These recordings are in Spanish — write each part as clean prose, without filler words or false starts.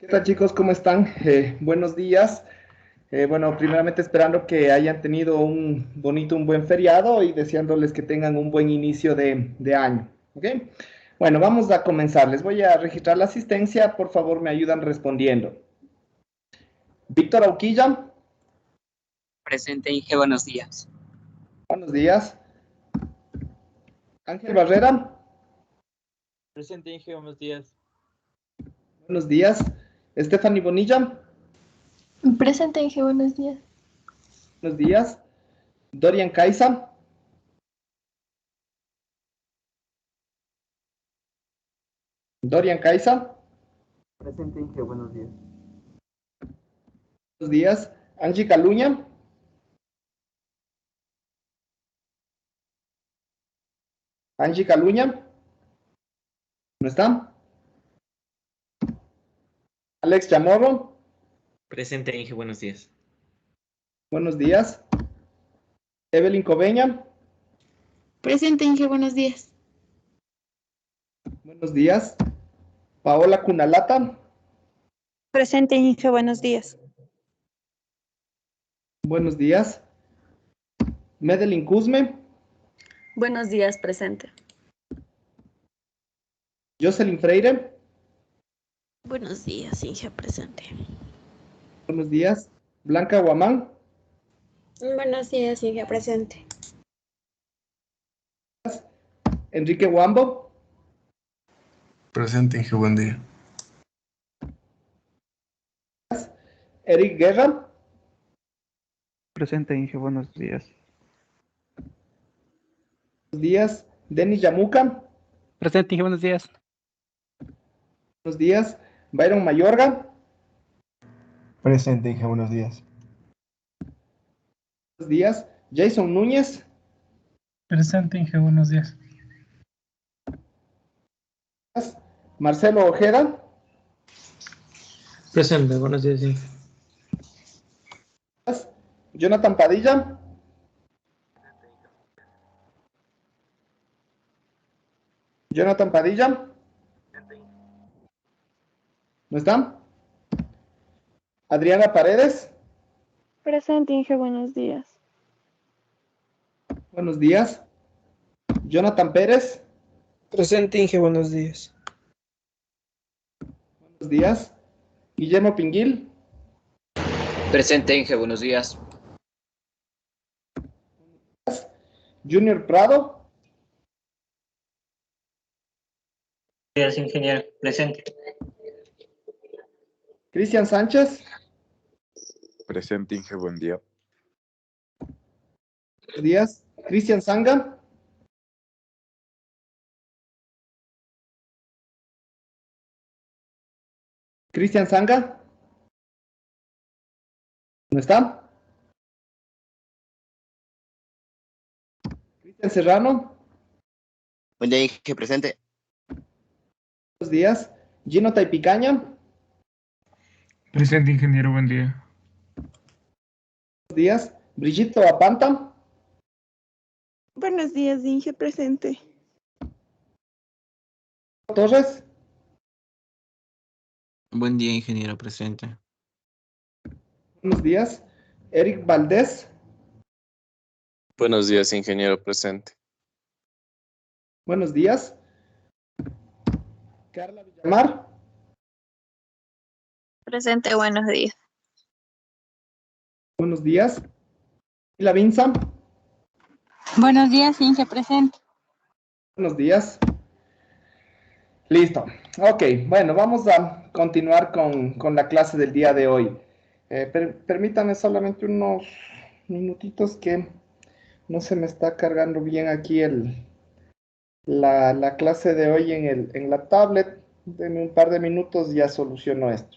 ¿Qué tal chicos? ¿Cómo están? Buenos días. Bueno, primeramente esperando que hayan tenido un buen feriado y deseándoles que tengan un buen inicio de año. ¿Ok? Bueno, vamos a comenzar. Les voy a registrar la asistencia. Por favor, me ayudan respondiendo. Víctor Auquilla, Presente, Inge, buenos días. buenos días. Ángel Barrera, Presente, Inge, buenos días. buenos días. Stephanie Bonilla, Presente, Inge, buenos días. buenos días. Dorian Caiza, Dorian Caiza, Presente, Inge, buenos días. buenos días. Angie Caluña, Angie Caluña, ¿no está? Alex Chamorro, Presente, Inge, buenos días. buenos días. Evelyn Cobeña, Presente, Inge, buenos días. buenos días. Paola Cunalata, Presente, Inge, buenos días. buenos días. Medelin Cusme, Buenos días, presente. Jocelyn Freire, Buenos días, Inge, presente. buenos días. Blanca Guamán, Buenos días, Inge, presente. Enrique Wambo, Presente, Inge, buen día. Eric Guerra, Presente, Inge, buenos días. buenos días. Denis Yamuca, Presente, Inge, buenos días. buenos días. Byron Mayorga, Presente, Inge, buenos días. buenos días. Jason Núñez, Presente, Inge, buenos días. Marcelo Ojeda, Presente, buenos días, Inge. Jonathan Padilla, Jonathan Padilla, ¿no está? Adriana Paredes, Presente, Inge, buenos días. buenos días. Jonathan Pérez, Presente, Inge, buenos días. buenos días. Guillermo Pinguil, Presente, Inge, buenos días. Junior Prado, Días, ingeniero. Presente. Cristian Sánchez, Presente, Inge, buen día. buenos días. Cristian Sanga, Cristian Sanga, ¿no está? Cristian Serrano, Buen día, Inge, presente. buenos días. Gino Taipicaña, Presente, ingeniero, buen día. buenos días. Brigitte Apanta, Buenos días, Inge, presente. Torres, Buen día, ingeniero, presente. buenos días. Eric Valdés, Buenos días, ingeniero, presente. buenos días. Carla Villamar, Presente, buenos días. buenos días. Y la Vinza, Buenos días, Inge, presente. buenos días. Listo. Ok, bueno, vamos a continuar con la clase del día de hoy. Permítanme solamente unos minutitos que no se me está cargando bien aquí la clase de hoy en la tablet. Denme un par de minutos, ya soluciono esto.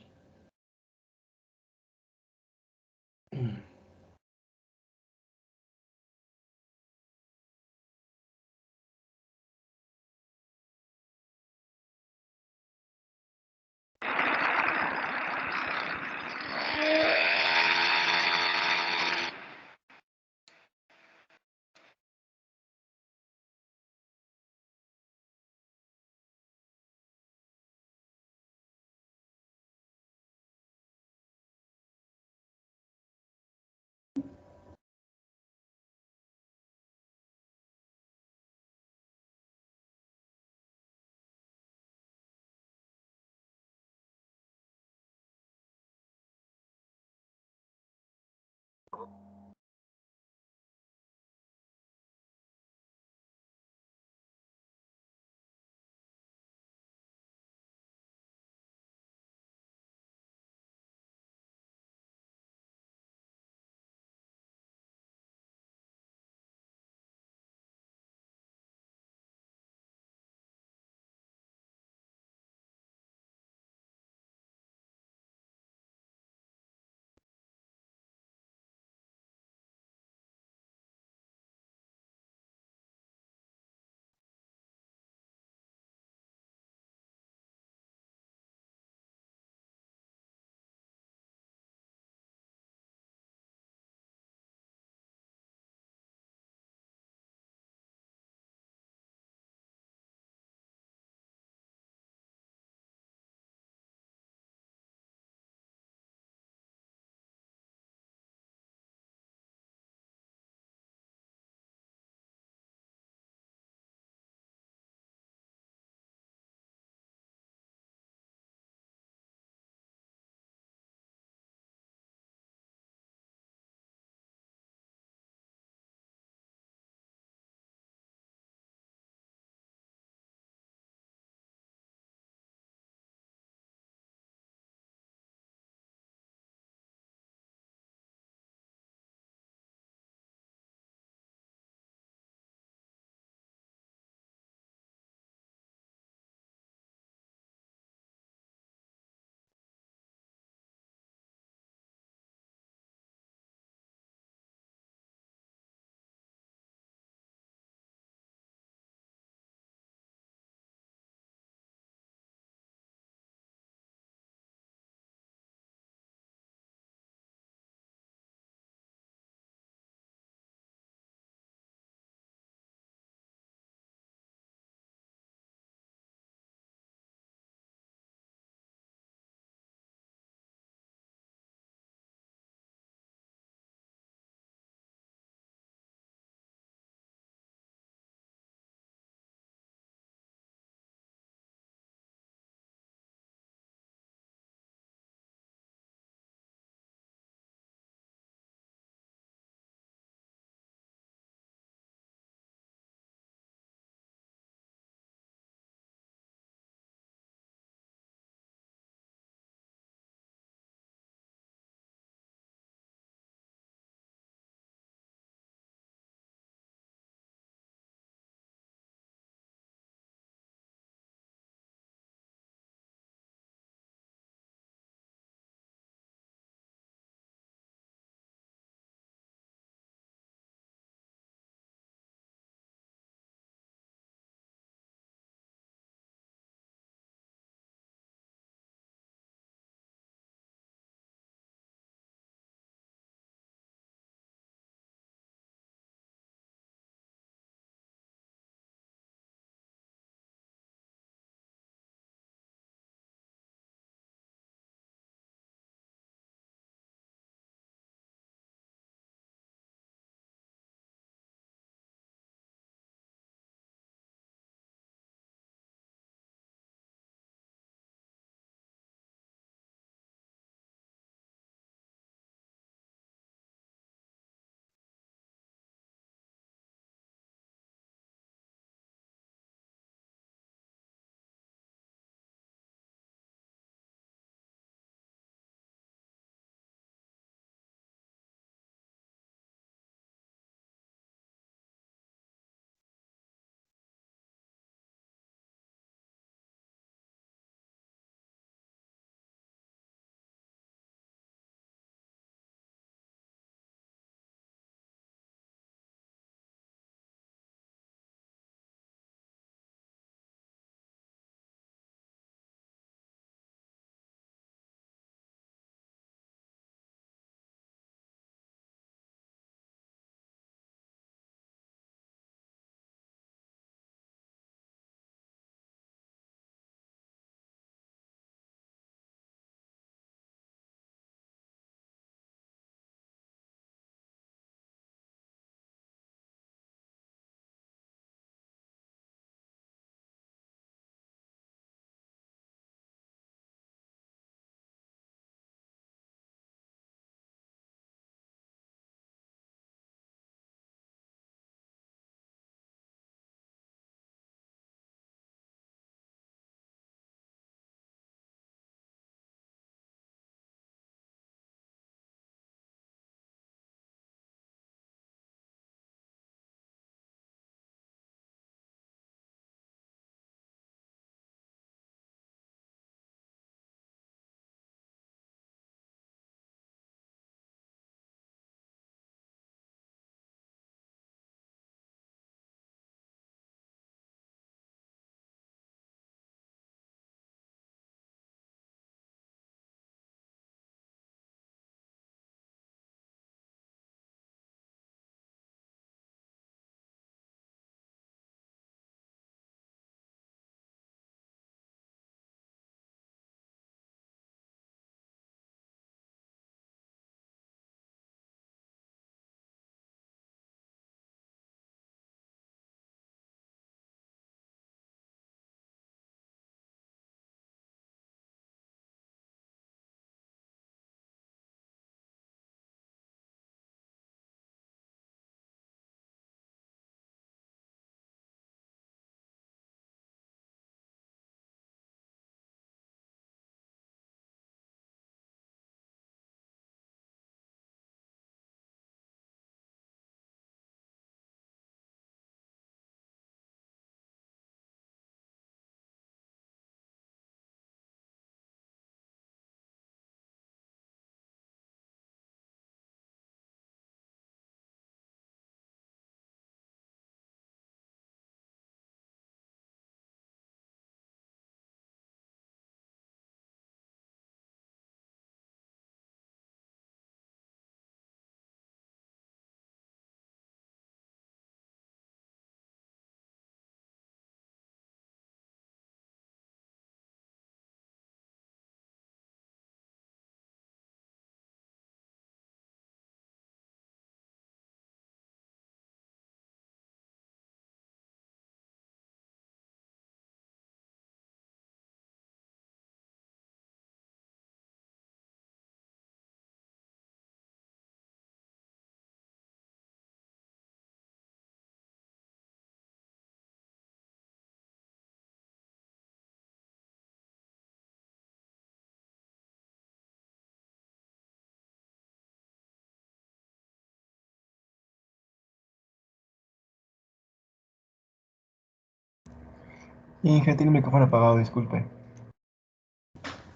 Inge, tiene el micrófono apagado, disculpe.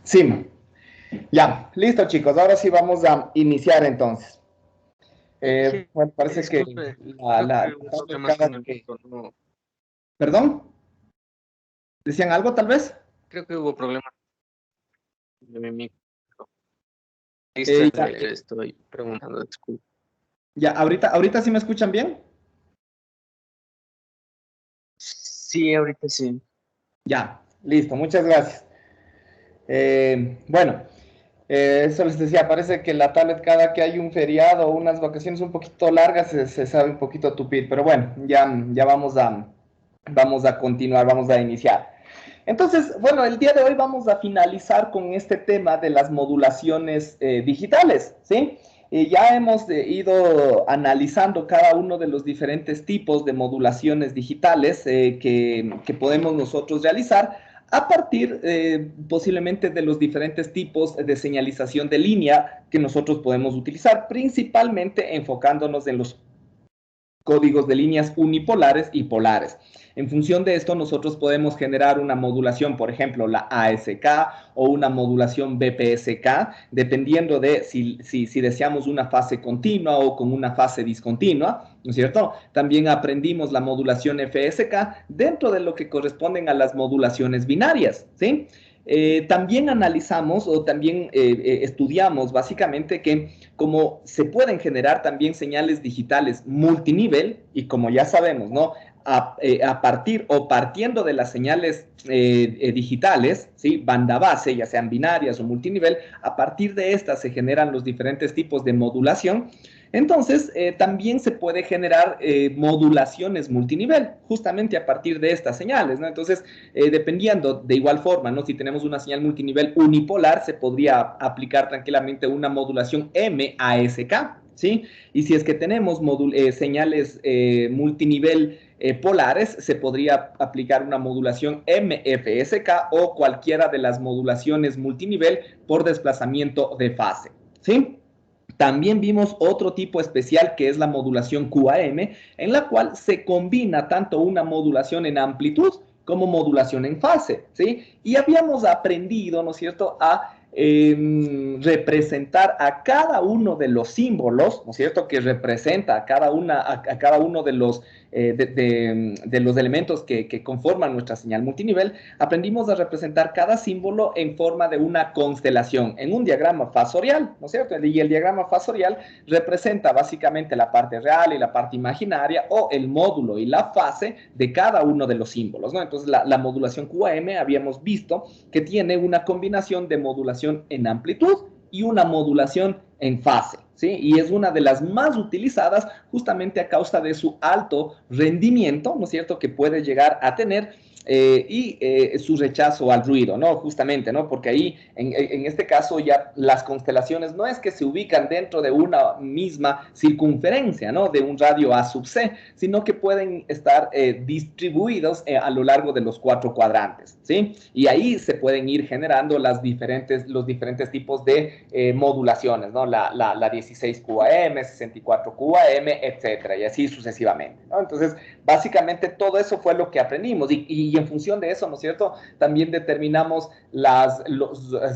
Sí, ya, listo chicos, ahora sí vamos a iniciar entonces. Bueno, parece Disculpe, que creo que hubo problemas con el micrófono. ¿Perdón? ¿Decían algo tal vez? Creo que hubo problemas de mi micro. Ya, Estoy preguntando, disculpe. ya, ahorita sí me escuchan bien. Sí, ahorita sí. Ya, listo, muchas gracias. Bueno, eso les decía, parece que la tablet cada que hay un feriado o unas vacaciones un poquito largas se sabe un poquito tupir, pero bueno, ya vamos a continuar, vamos a iniciar. Entonces, bueno, el día de hoy vamos a finalizar con este tema de las modulaciones digitales, ¿sí? Ya hemos ido analizando cada uno de los diferentes tipos de modulaciones digitales que podemos nosotros realizar a partir posiblemente de los diferentes tipos de señalización de línea que nosotros podemos utilizar, principalmente enfocándonos en los códigos de líneas unipolares y polares. En función de esto, nosotros podemos generar una modulación, por ejemplo, la ASK o una modulación BPSK, dependiendo de si deseamos una fase continua o con una fase discontinua, ¿no es cierto? También aprendimos la modulación FSK dentro de lo que corresponden a las modulaciones binarias, ¿sí? También analizamos o también estudiamos básicamente que como se pueden generar también señales digitales multinivel y como ya sabemos, ¿no? A partir o partiendo de las señales digitales, ¿sí? Banda base, ya sean binarias o multinivel, a partir de estas se generan los diferentes tipos de modulación. Entonces, también se puede generar modulaciones multinivel, justamente a partir de estas señales, ¿no? Entonces, dependiendo de igual forma, ¿no? Si tenemos una señal multinivel unipolar, se podría aplicar tranquilamente una modulación MASK, ¿sí? Y si es que tenemos señales multinivel polares, se podría aplicar una modulación MFSK o cualquiera de las modulaciones multinivel por desplazamiento de fase, ¿sí? También vimos otro tipo especial que es la modulación QAM, en la cual se combina tanto una modulación en amplitud como modulación en fase, ¿sí? Y habíamos aprendido, ¿no es cierto?, a representar a cada uno de los símbolos, ¿no es cierto?, que representa a cada uno de los, de los elementos que conforman nuestra señal multinivel, aprendimos a representar cada símbolo en forma de una constelación, en un diagrama fasorial, ¿no es cierto? Y el diagrama fasorial representa básicamente la parte real y la parte imaginaria, o el módulo y la fase de cada uno de los símbolos, ¿no? Entonces, la modulación QAM habíamos visto que tiene una combinación de modulación en amplitud y una modulación en fase, ¿sí? Y es una de las más utilizadas justamente a causa de su alto rendimiento, ¿no es cierto?, que puede llegar a tener y su rechazo al ruido, ¿no? Justamente, ¿no? Porque ahí, en este caso, ya las constelaciones no es que se ubican dentro de una misma circunferencia, ¿no? De un radio A sub C, sino que pueden estar distribuidos a lo largo de los 4 cuadrantes, ¿sí? Y ahí se pueden ir generando los diferentes tipos de modulaciones, ¿no? La 16 QAM, 64 QAM, etcétera, y así sucesivamente, ¿no? Entonces, básicamente todo eso fue lo que aprendimos y en función de eso, ¿no es cierto?, también determinamos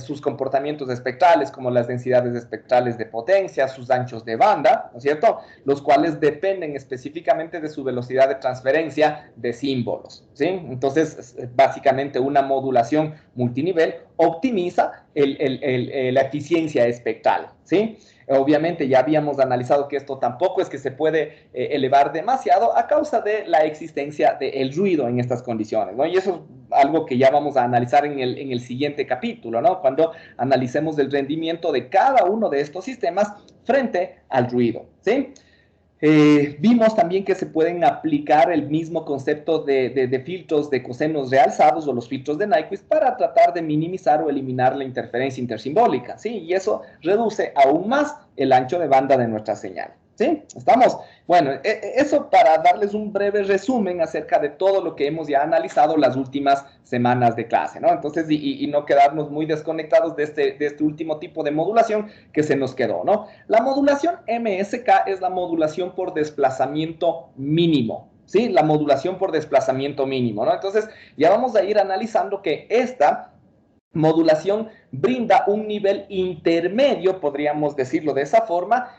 sus comportamientos espectrales, como las densidades espectrales de potencia, sus anchos de banda, ¿no es cierto?, los cuales dependen específicamente de su velocidad de transferencia de símbolos, ¿sí? Entonces, básicamente una modulación multinivel optimiza la eficiencia espectral, ¿sí? Obviamente ya habíamos analizado que esto tampoco es que se puede elevar demasiado a causa de la existencia del ruido en estas condiciones, ¿no? Y eso es algo que ya vamos a analizar en el siguiente capítulo, ¿no? Cuando analicemos el rendimiento de cada uno de estos sistemas frente al ruido, ¿sí? Vimos también que se pueden aplicar el mismo concepto de filtros de cosenos realzados o los filtros de Nyquist para tratar de minimizar o eliminar la interferencia intersimbólica, ¿sí? Y eso reduce aún más el ancho de banda de nuestra señal, ¿sí? ¿Estamos? Bueno, eso para darles un breve resumen acerca de todo lo que hemos ya analizado las últimas semanas de clase, ¿no? Entonces, y no quedarnos muy desconectados de este último tipo de modulación que se nos quedó, ¿no? La modulación MSK es la modulación por desplazamiento mínimo, ¿sí? La modulación por desplazamiento mínimo, ¿no? Entonces, ya vamos a ir analizando que esta modulación brinda un nivel intermedio, podríamos decirlo de esa forma,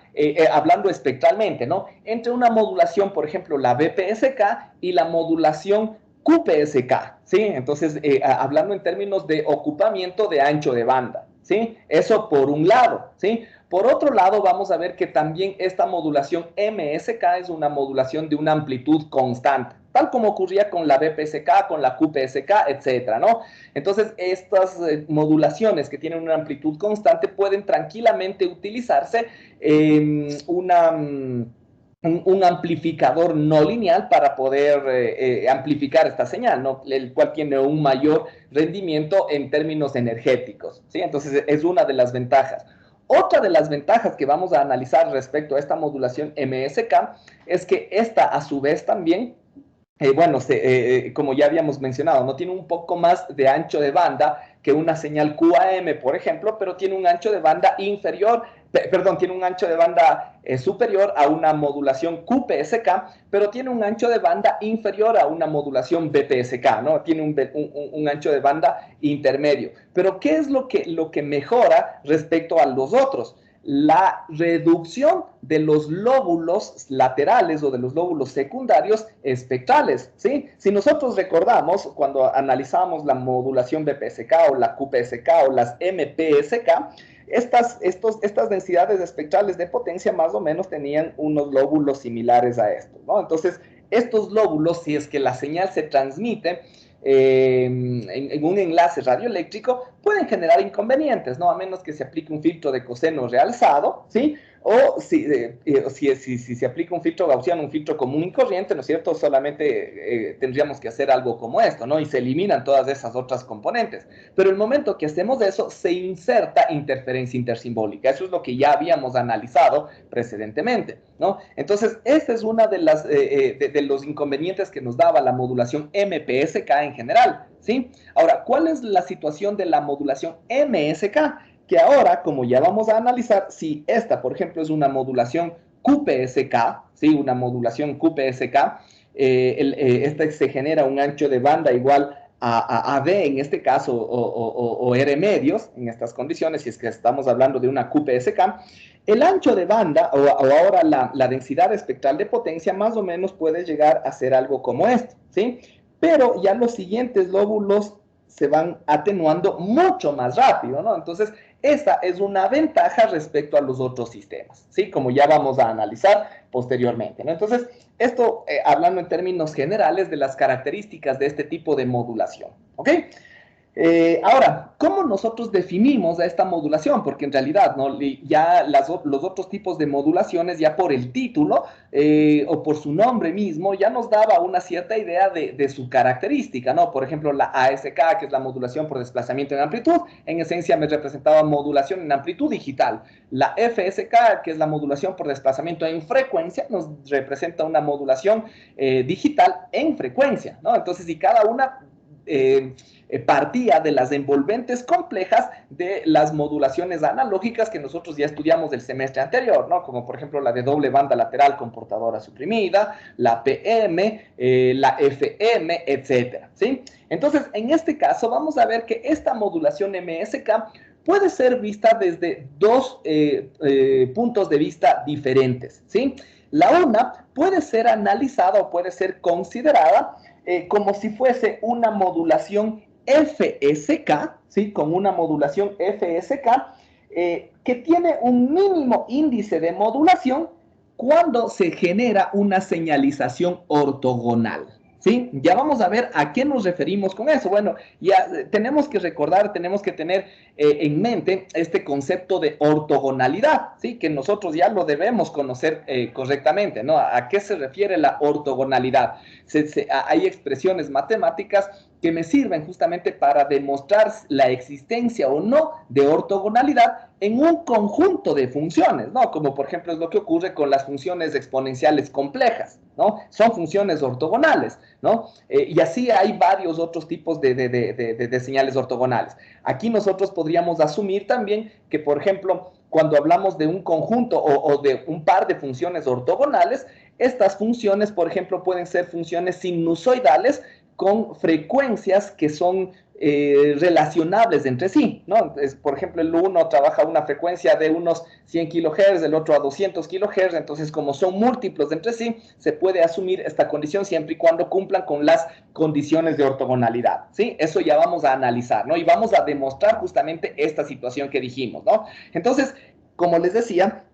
hablando espectralmente, ¿no? Entre una modulación, por ejemplo, la BPSK y la modulación QPSK, ¿sí? Entonces, hablando en términos de ocupamiento de ancho de banda, ¿sí? Eso por un lado, ¿sí? Por otro lado, vamos a ver que también esta modulación MSK es una modulación de una amplitud constante, tal como ocurría con la BPSK, con la QPSK, etcétera, ¿no? Entonces, estas modulaciones que tienen una amplitud constante pueden tranquilamente utilizarse en un amplificador no lineal para poder amplificar esta señal, ¿no? El cual tiene un mayor rendimiento en términos energéticos, ¿sí? Entonces, es una de las ventajas. Otra de las ventajas que vamos a analizar respecto a esta modulación MSK es que esta, a su vez, también, como ya habíamos mencionado, no tiene un poco más de ancho de banda que una señal QAM, por ejemplo, pero tiene un ancho de banda tiene un ancho de banda superior a una modulación QPSK, pero tiene un ancho de banda inferior a una modulación BPSK, ¿no? Tiene un ancho de banda intermedio. Pero ¿qué es lo que mejora respecto a los otros? La reducción de los lóbulos laterales o de los lóbulos secundarios espectrales, ¿sí? Si nosotros recordamos, cuando analizamos la modulación BPSK o la QPSK o las MPSK, estas densidades espectrales de potencia más o menos tenían unos lóbulos similares a estos, ¿no? Entonces, estos lóbulos, si es que la señal se transmite en un enlace radioeléctrico, pueden generar inconvenientes, ¿no? A menos que se aplique un filtro de coseno realzado, ¿sí? O si se aplica un filtro gaussiano, un filtro común y corriente, ¿no es cierto? Solamente tendríamos que hacer algo como esto, ¿no? Y se eliminan todas esas otras componentes. Pero el momento que hacemos eso, se inserta interferencia intersimbólica. Eso es lo que ya habíamos analizado precedentemente, ¿no? Entonces, esta es una de los inconvenientes que nos daba la modulación MPSK en general, ¿sí? Ahora, ¿cuál es la situación de la modulación MSK? Que ahora, como ya vamos a analizar, si esta, por ejemplo, es una modulación QPSK, ¿sí? Una modulación QPSK, esta se genera un ancho de banda igual a AD en este caso, o R medios, en estas condiciones, si es que estamos hablando de una QPSK, el ancho de banda, o ahora la densidad espectral de potencia, más o menos puede llegar a ser algo como esto, ¿sí? Pero ya los siguientes lóbulos se van atenuando mucho más rápido, ¿no? Entonces, esta es una ventaja respecto a los otros sistemas, ¿sí? Como ya vamos a analizar posteriormente, ¿no? Entonces, esto hablando en términos generales de las características de este tipo de modulación, ¿ok? Ahora, ¿cómo nosotros definimos a esta modulación? Porque en realidad, ¿no? Ya los otros tipos de modulaciones, ya por el título o por su nombre mismo, ya nos daba una cierta idea de su característica, ¿no? Por ejemplo, la ASK, que es la modulación por desplazamiento en amplitud, en esencia me representaba modulación en amplitud digital. La FSK, que es la modulación por desplazamiento en frecuencia, nos representa una modulación digital en frecuencia, ¿no? Entonces, y cada una partía de las envolventes complejas de las modulaciones analógicas que nosotros ya estudiamos del semestre anterior, ¿no? Como por ejemplo la de doble banda lateral comportadora suprimida, la PM, la FM, etcétera, ¿sí? Entonces, en este caso vamos a ver que esta modulación MSK puede ser vista desde dos puntos de vista diferentes, ¿sí? La una puede ser analizada o puede ser considerada como si fuese una modulación FSK, ¿sí? Con una modulación FSK que tiene un mínimo índice de modulación cuando se genera una señalización ortogonal, ¿sí? Ya vamos a ver a qué nos referimos con eso. Bueno, ya tenemos que recordar, tenemos que tener en mente este concepto de ortogonalidad, ¿sí? Que nosotros ya lo debemos conocer correctamente, ¿no? ¿A qué se refiere la ortogonalidad? Hay expresiones matemáticas que me sirven justamente para demostrar la existencia o no de ortogonalidad en un conjunto de funciones, ¿no? Como por ejemplo es lo que ocurre con las funciones exponenciales complejas, ¿no? Son funciones ortogonales, ¿no? Y así hay varios otros tipos de señales ortogonales. Aquí nosotros podríamos asumir también que, por ejemplo, cuando hablamos de un conjunto o de un par de funciones ortogonales, Estas funciones, por ejemplo, pueden ser funciones sinusoidales con frecuencias que son relacionables entre sí, ¿no? Entonces, por ejemplo, el uno trabaja a una frecuencia de unos 100 kHz, el otro a 200 kHz, entonces como son múltiplos entre sí, se puede asumir esta condición siempre y cuando cumplan con las condiciones de ortogonalidad, ¿sí? Eso ya vamos a analizar, ¿no? Y vamos a demostrar justamente esta situación que dijimos, ¿no? Entonces, como les decía,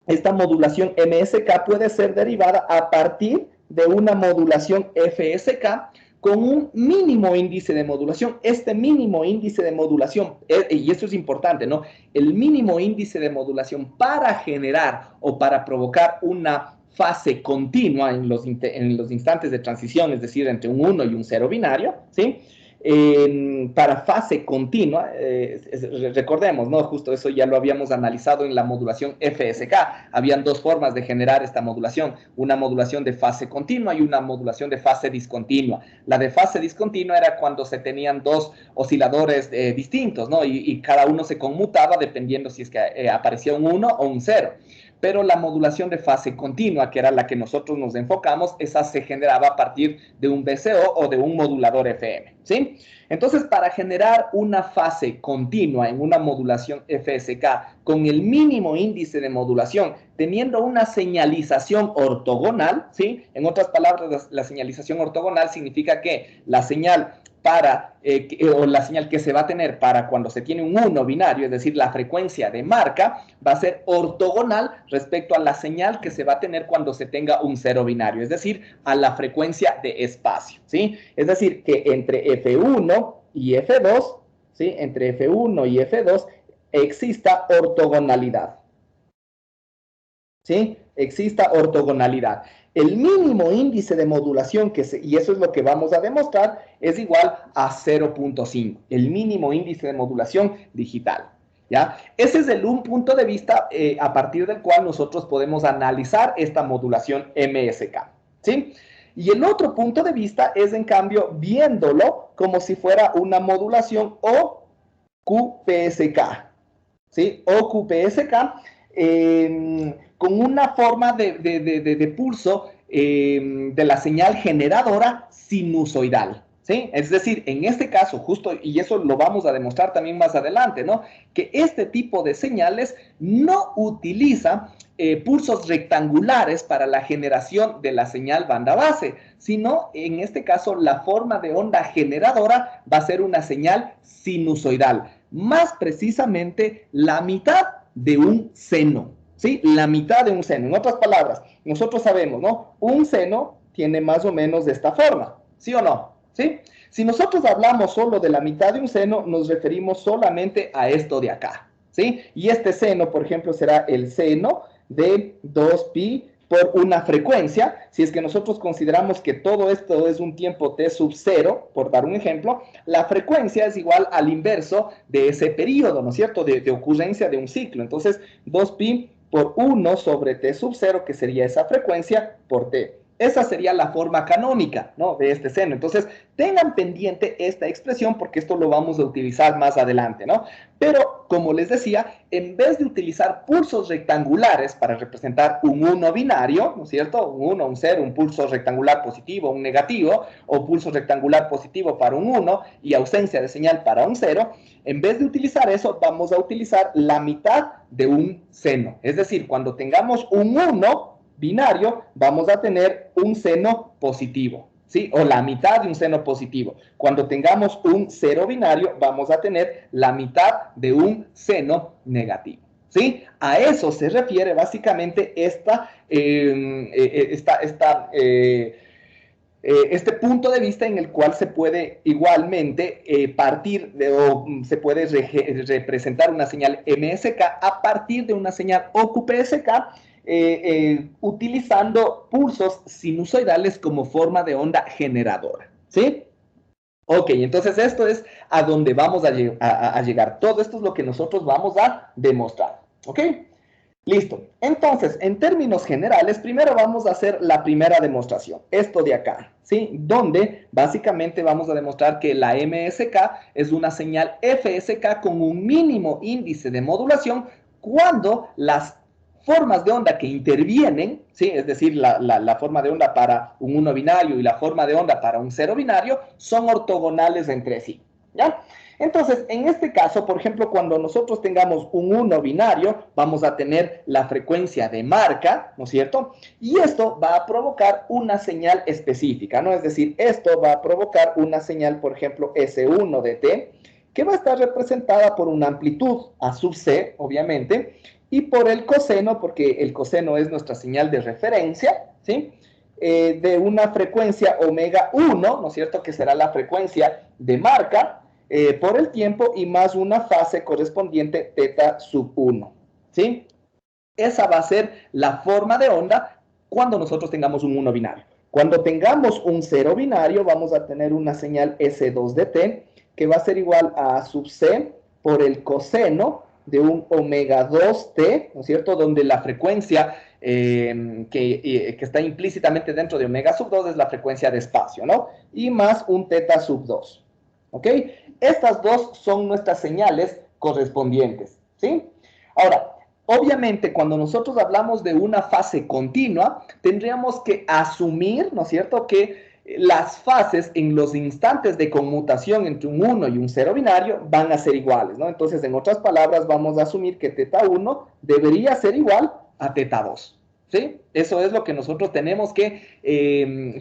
esta modulación MSK puede ser derivada a partir de una modulación FSK con un mínimo índice de modulación. Este mínimo índice de modulación, y esto es importante, ¿no? El mínimo índice de modulación para generar o para provocar una fase continua en los instantes de transición, es decir, entre un 1 y un 0 binario, ¿sí? Para fase continua, recordemos, ¿no? Justo eso ya lo habíamos analizado en la modulación FSK. Habían dos formas de generar esta modulación, una modulación de fase continua y una modulación de fase discontinua. La de fase discontinua era cuando se tenían dos osciladores distintos, ¿no? Y cada uno se conmutaba dependiendo si es que aparecía un 1 o un 0. Pero la modulación de fase continua, que era la que nosotros nos enfocamos, esa se generaba a partir de un VCO o de un modulador FM, ¿sí? Entonces, para generar una fase continua en una modulación FSK con el mínimo índice de modulación, teniendo una señalización ortogonal, ¿sí? En otras palabras, la señalización ortogonal significa que la señal o la señal que se va a tener para cuando se tiene un 1 binario, es decir, la frecuencia de marca, va a ser ortogonal respecto a la señal que se va a tener cuando se tenga un 0 binario, es decir, a la frecuencia de espacio, ¿sí? Es decir, que entre F1 y F2, ¿sí? Entre F1 y F2 exista ortogonalidad, ¿sí? Exista ortogonalidad. El mínimo índice de modulación, y eso es lo que vamos a demostrar, es igual a 0.5, el mínimo índice de modulación digital, ¿ya? Ese es un punto de vista a partir del cual nosotros podemos analizar esta modulación MSK, ¿sí? Y el otro punto de vista es, en cambio, viéndolo como si fuera una modulación OQPSK, ¿sí? OQPSK, con una forma de pulso de la señal generadora sinusoidal, ¿sí? Es decir, en este caso, justo, y eso lo vamos a demostrar también más adelante, ¿no? Que este tipo de señales no utiliza pulsos rectangulares para la generación de la señal banda base, sino, en este caso, la forma de onda generadora va a ser una señal sinusoidal, más precisamente la mitad de un seno, ¿sí? La mitad de un seno. En otras palabras, nosotros sabemos, ¿no? Un seno tiene más o menos de esta forma, ¿sí o no? ¿Sí? Si nosotros hablamos solo de la mitad de un seno, nos referimos solamente a esto de acá, ¿sí? Y este seno, por ejemplo, será el seno de 2pi por una frecuencia. Si es que nosotros consideramos que todo esto es un tiempo t sub 0, por dar un ejemplo, la frecuencia es igual al inverso de ese periodo, ¿no es cierto?, de ocurrencia de un ciclo. Entonces, 2pi por 1 sobre t sub 0, que sería esa frecuencia, por t. Esa sería la forma canónica, ¿no?, de este seno. Entonces, tengan pendiente esta expresión porque esto lo vamos a utilizar más adelante, ¿no? Pero, como les decía, en vez de utilizar pulsos rectangulares para representar un 1 binario, ¿no es cierto?, un 1, un 0, un pulso rectangular positivo, un negativo, o pulso rectangular positivo para un 1 y ausencia de señal para un 0, en vez de utilizar eso, vamos a utilizar la mitad de un seno. Es decir, cuando tengamos un 1 binario, vamos a tener un seno positivo, ¿sí? O la mitad de un seno positivo. Cuando tengamos un 0 binario, vamos a tener la mitad de un seno negativo, ¿sí? A eso se refiere básicamente este punto de vista en el cual se puede igualmente partir o se puede representar una señal MSK a partir de una señal OQPSK, utilizando pulsos sinusoidales como forma de onda generadora, ¿sí? Ok, entonces esto es a donde vamos a llegar. Todo esto es lo que nosotros vamos a demostrar, ¿ok? Listo. Entonces, en términos generales, primero vamos a hacer la primera demostración, esto de acá, ¿sí? Donde básicamente vamos a demostrar que la MSK es una señal FSK con un mínimo índice de modulación cuando las formas de onda que intervienen, ¿sí? Es decir, la forma de onda para un 1 binario y la forma de onda para un 0 binario son ortogonales entre sí, ¿ya? Entonces, en este caso, por ejemplo, cuando nosotros tengamos un 1 binario, vamos a tener la frecuencia de marca, ¿no es cierto? Y esto va a provocar una señal específica, ¿no? Es decir, esto va a provocar una señal, por ejemplo, S1 de t, que va a estar representada por una amplitud A sub c, obviamente, y por el coseno, porque el coseno es nuestra señal de referencia, ¿sí? De una frecuencia omega 1, ¿no es cierto?, que será la frecuencia de marca, por el tiempo y más una fase correspondiente teta sub 1, ¿sí? Esa va a ser la forma de onda cuando nosotros tengamos un 1 binario. Cuando tengamos un 0 binario, vamos a tener una señal S2 de t, que va a ser igual a sub c por el coseno de un omega 2t, ¿no es cierto?, donde la frecuencia que está implícitamente dentro de omega sub 2 es la frecuencia de espacio, ¿no? Y más un teta sub 2, ¿ok? Estas dos son nuestras señales correspondientes, ¿sí? Ahora, obviamente, cuando nosotros hablamos de una fase continua, tendríamos que asumir, ¿no es cierto?, que las fases en los instantes de conmutación entre un 1 y un 0 binario van a ser iguales, ¿no? Entonces, en otras palabras, vamos a asumir que teta 1 debería ser igual a teta 2, ¿sí? Eso es lo que nosotros tenemos que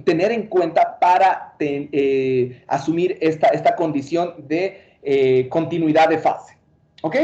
tener en cuenta para asumir esta condición de continuidad de fase, ¿ok?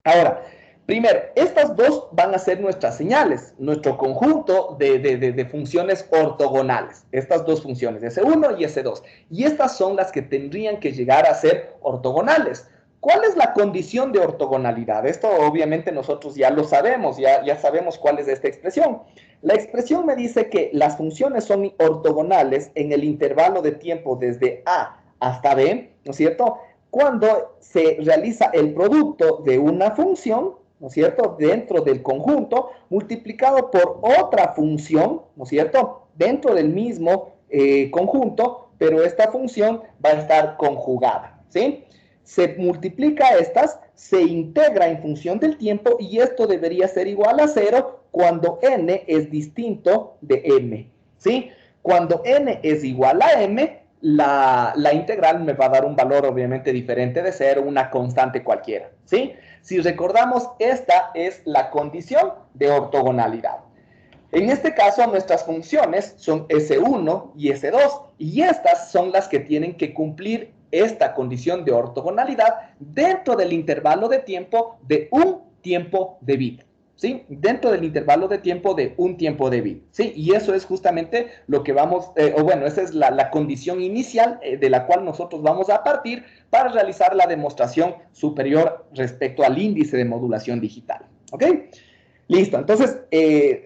Ahora, primero, estas dos van a ser nuestras señales, nuestro conjunto de funciones ortogonales, estas dos funciones, S1 y S2, y estas son las que tendrían que llegar a ser ortogonales. ¿Cuál es la condición de ortogonalidad? Esto obviamente nosotros ya lo sabemos, ya sabemos cuál es esta expresión. La expresión me dice que las funciones son ortogonales en el intervalo de tiempo desde A hasta B, ¿no es cierto?, cuando se realiza el producto de una función, ¿no es cierto?, dentro del conjunto, multiplicado por otra función, ¿no es cierto?, dentro del mismo conjunto, pero esta función va a estar conjugada, ¿sí? Se multiplica estas, se integra en función del tiempo y esto debería ser igual a 0 cuando n es distinto de m, ¿sí? Cuando n es igual a m, la integral me va a dar un valor obviamente diferente de 0, una constante cualquiera, ¿sí? Si recordamos, esta es la condición de ortogonalidad. En este caso, nuestras funciones son S1 y S2, y estas son las que tienen que cumplir esta condición de ortogonalidad dentro del intervalo de tiempo de un tiempo de bit, ¿sí? Dentro del intervalo de tiempo de un tiempo de bit, ¿sí? Y eso es justamente lo que vamos, esa es la condición inicial de la cual nosotros vamos a partir para realizar la demostración superior respecto al índice de modulación digital, ¿ok? Listo, entonces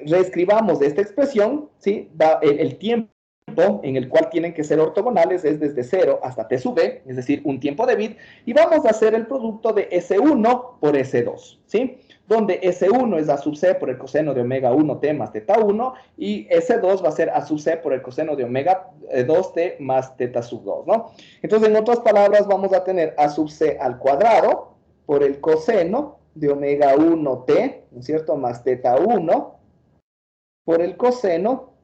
reescribamos esta expresión, ¿sí? El tiempo en el cual tienen que ser ortogonales es desde 0 hasta t sub b, es decir, un tiempo de bit, y vamos a hacer el producto de S1 por S2, ¿sí? Donde S1 es A sub c por el coseno de omega 1t más teta 1, y S2 va a ser A sub c por el coseno de omega 2t más teta sub 2, ¿no? Entonces, en otras palabras, vamos a tener A sub c al cuadrado por el coseno de omega 1t, ¿no es cierto?, más teta 1, por el coseno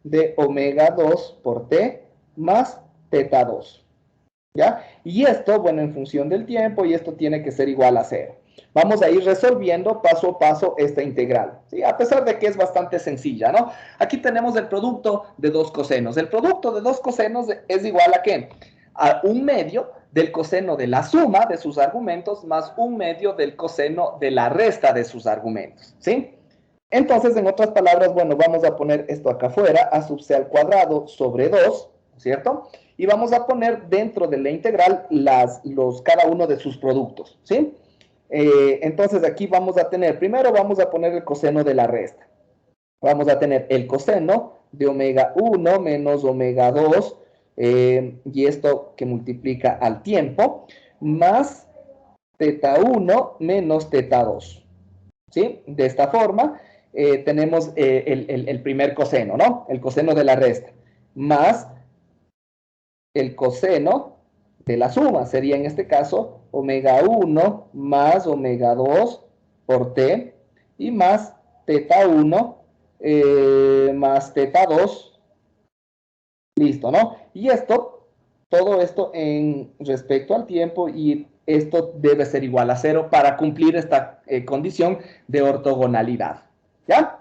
de omega 2 por t más teta 2, ¿ya? Y esto, bueno, en función del tiempo, y esto tiene que ser igual a 0. Vamos a ir resolviendo paso a paso esta integral, ¿sí? A pesar de que es bastante sencilla, ¿no? Aquí tenemos el producto de dos cosenos. El producto de dos cosenos es igual a ¿qué? A un medio del coseno de la suma de sus argumentos más un medio del coseno de la resta de sus argumentos, ¿sí? Entonces, en otras palabras, bueno, vamos a poner esto acá afuera, a sub c al cuadrado sobre 2, ¿cierto? Y vamos a poner dentro de la integral cada uno de sus productos, ¿sí? Entonces, aquí vamos a tener, primero vamos a poner el coseno de la resta. Vamos a tener el coseno de omega 1 menos omega 2, y esto que multiplica al tiempo, más teta 1 menos teta 2, ¿sí? De esta forma, tenemos el primer coseno, ¿no? El coseno de la resta, más el coseno de la suma, sería en este caso omega 1 más omega 2 por t, y más teta 1 más teta 2. Listo, ¿no? Y esto, todo esto en respecto al tiempo, y esto debe ser igual a 0 para cumplir esta condición de ortogonalidad. ¿Ya?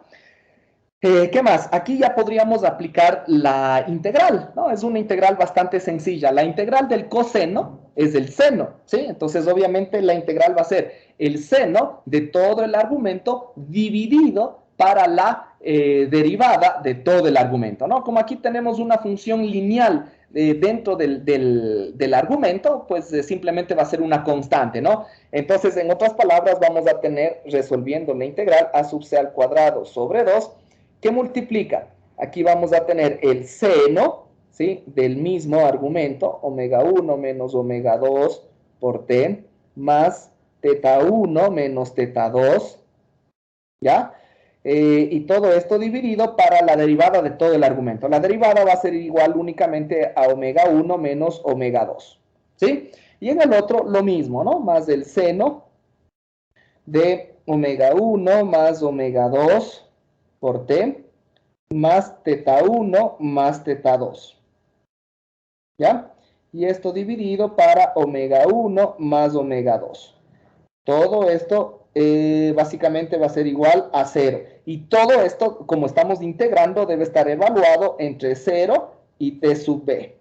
¿Qué más? Aquí ya podríamos aplicar la integral, ¿no? Es una integral bastante sencilla. La integral del coseno es el seno, ¿sí? Entonces, obviamente, la integral va a ser el seno de todo el argumento dividido para la derivada de todo el argumento, ¿no? Como aquí tenemos una función lineal dentro del argumento, pues simplemente va a ser una constante, ¿no? Entonces, en otras palabras, vamos a tener, resolviendo la integral, a sub c al cuadrado sobre 2, que multiplica. Aquí vamos a tener el seno, ¿sí?, del mismo argumento, omega 1 menos omega 2 por t, más teta 1 menos teta 2, ¿ya? Y todo esto dividido para la derivada de todo el argumento. La derivada va a ser igual únicamente a omega 1 menos omega 2, ¿sí? Y en el otro lo mismo, ¿no? Más el seno de omega 1 más omega 2 por t, más teta 1 más teta 2, ¿ya? Y esto dividido para omega 1 más omega 2. Todo esto básicamente va a ser igual a 0. Y todo esto, como estamos integrando, debe estar evaluado entre 0 y t sub b,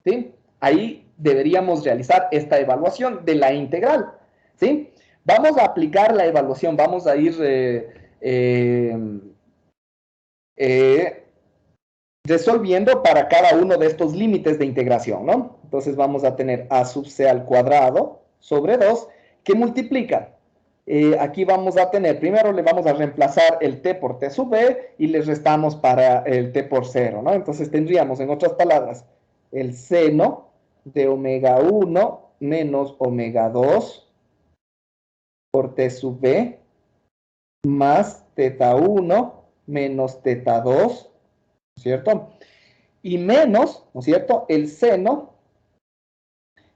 ¿sí? Ahí deberíamos realizar esta evaluación de la integral, ¿sí? Vamos a aplicar la evaluación, vamos a ir resolviendo para cada uno de estos límites de integración, ¿no? Entonces vamos a tener a sub c al cuadrado sobre 2, que multiplica. Aquí vamos a tener, primero le vamos a reemplazar el t por t sub b y le restamos para el t por 0, ¿no? Entonces tendríamos, en otras palabras, el seno de omega 1 menos omega 2 por t sub b más teta 1 menos teta 2, ¿cierto? Y menos, ¿no es cierto?, el seno,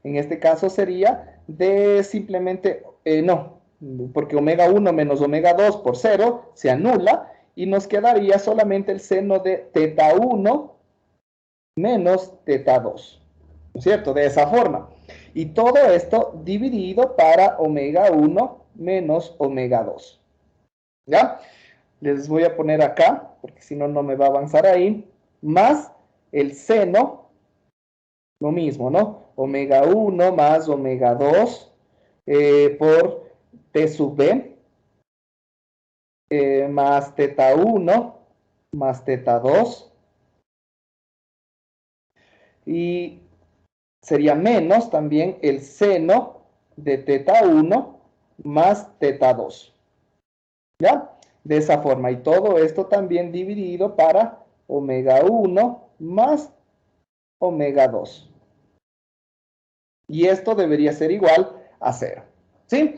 en este caso sería de simplemente, no, porque omega 1 menos omega 2 por 0 se anula y nos quedaría solamente el seno de teta 1 menos teta 2, ¿no es cierto?, de esa forma. Y todo esto dividido para omega 1 menos omega 2, ¿ya? Les voy a poner acá, porque si no, no me va a avanzar ahí, más el seno, lo mismo, ¿no? Omega 1 más omega 2 por t sub b, más teta 1 más teta 2, y sería menos también el seno de teta 1 más teta 2, ¿ya? De esa forma, y todo esto también dividido para omega 1 más omega 2. Y esto debería ser igual a 0, ¿sí?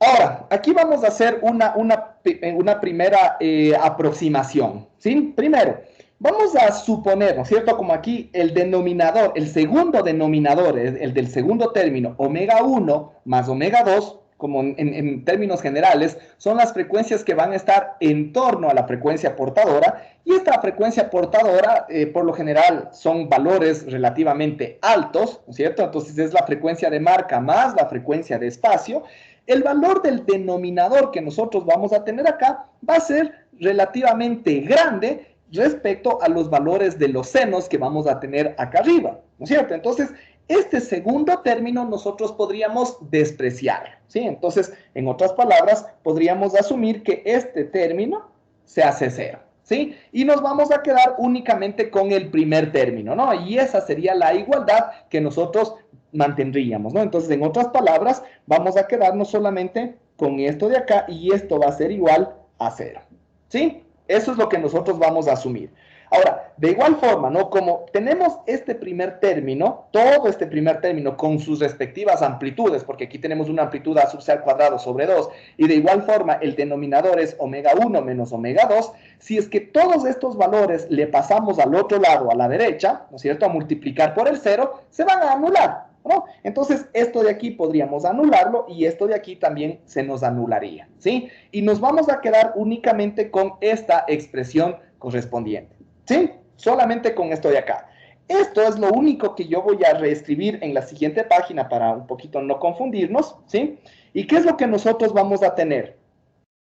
Ahora, aquí vamos a hacer una primera aproximación, ¿sí? Primero, vamos a suponer, ¿no es cierto?, como aquí el denominador, el segundo denominador, el del segundo término, omega 1 más omega 2, como en términos generales, son las frecuencias que van a estar en torno a la frecuencia portadora, y esta frecuencia portadora, por lo general, son valores relativamente altos, ¿no es cierto? Entonces es la frecuencia de marca más la frecuencia de espacio. El valor del denominador que nosotros vamos a tener acá va a ser relativamente grande respecto a los valores de los senos que vamos a tener acá arriba, ¿no es cierto? Entonces, este segundo término nosotros podríamos despreciar, ¿sí? Entonces, en otras palabras, podríamos asumir que este término se hace 0, ¿sí? Y nos vamos a quedar únicamente con el primer término, ¿no? Y esa sería la igualdad que nosotros mantendríamos, ¿no? Entonces, en otras palabras, vamos a quedarnos solamente con esto de acá y esto va a ser igual a 0, ¿sí? Eso es lo que nosotros vamos a asumir. Ahora, de igual forma, ¿no? Como tenemos este primer término, todo este primer término con sus respectivas amplitudes, porque aquí tenemos una amplitud a sub c al cuadrado sobre 2, y de igual forma el denominador es omega 1 menos omega 2, si es que todos estos valores le pasamos al otro lado, a la derecha, ¿no es cierto?, a multiplicar por el 0, se van a anular, ¿no? Entonces, esto de aquí podríamos anularlo y esto de aquí también se nos anularía, ¿sí? Y nos vamos a quedar únicamente con esta expresión correspondiente, ¿sí? Solamente con esto de acá. Esto es lo único que yo voy a reescribir en la siguiente página para un poquito no confundirnos, ¿sí? ¿Y qué es lo que nosotros vamos a tener?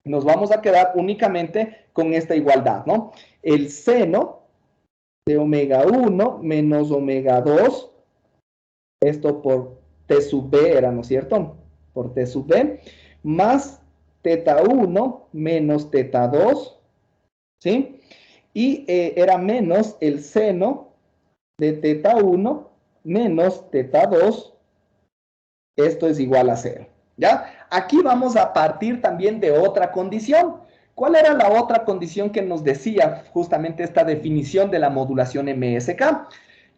Nos vamos a quedar únicamente con esta igualdad, ¿no? El seno de omega 1 menos omega 2, esto por t sub b era, ¿no es cierto? Por t sub b, más teta 1 menos teta 2, ¿sí? Y era menos el seno de teta 1 menos teta 2, esto es igual a 0, ¿ya? Aquí vamos a partir también de otra condición. ¿Cuál era la otra condición que nos decía justamente esta definición de la modulación MSK?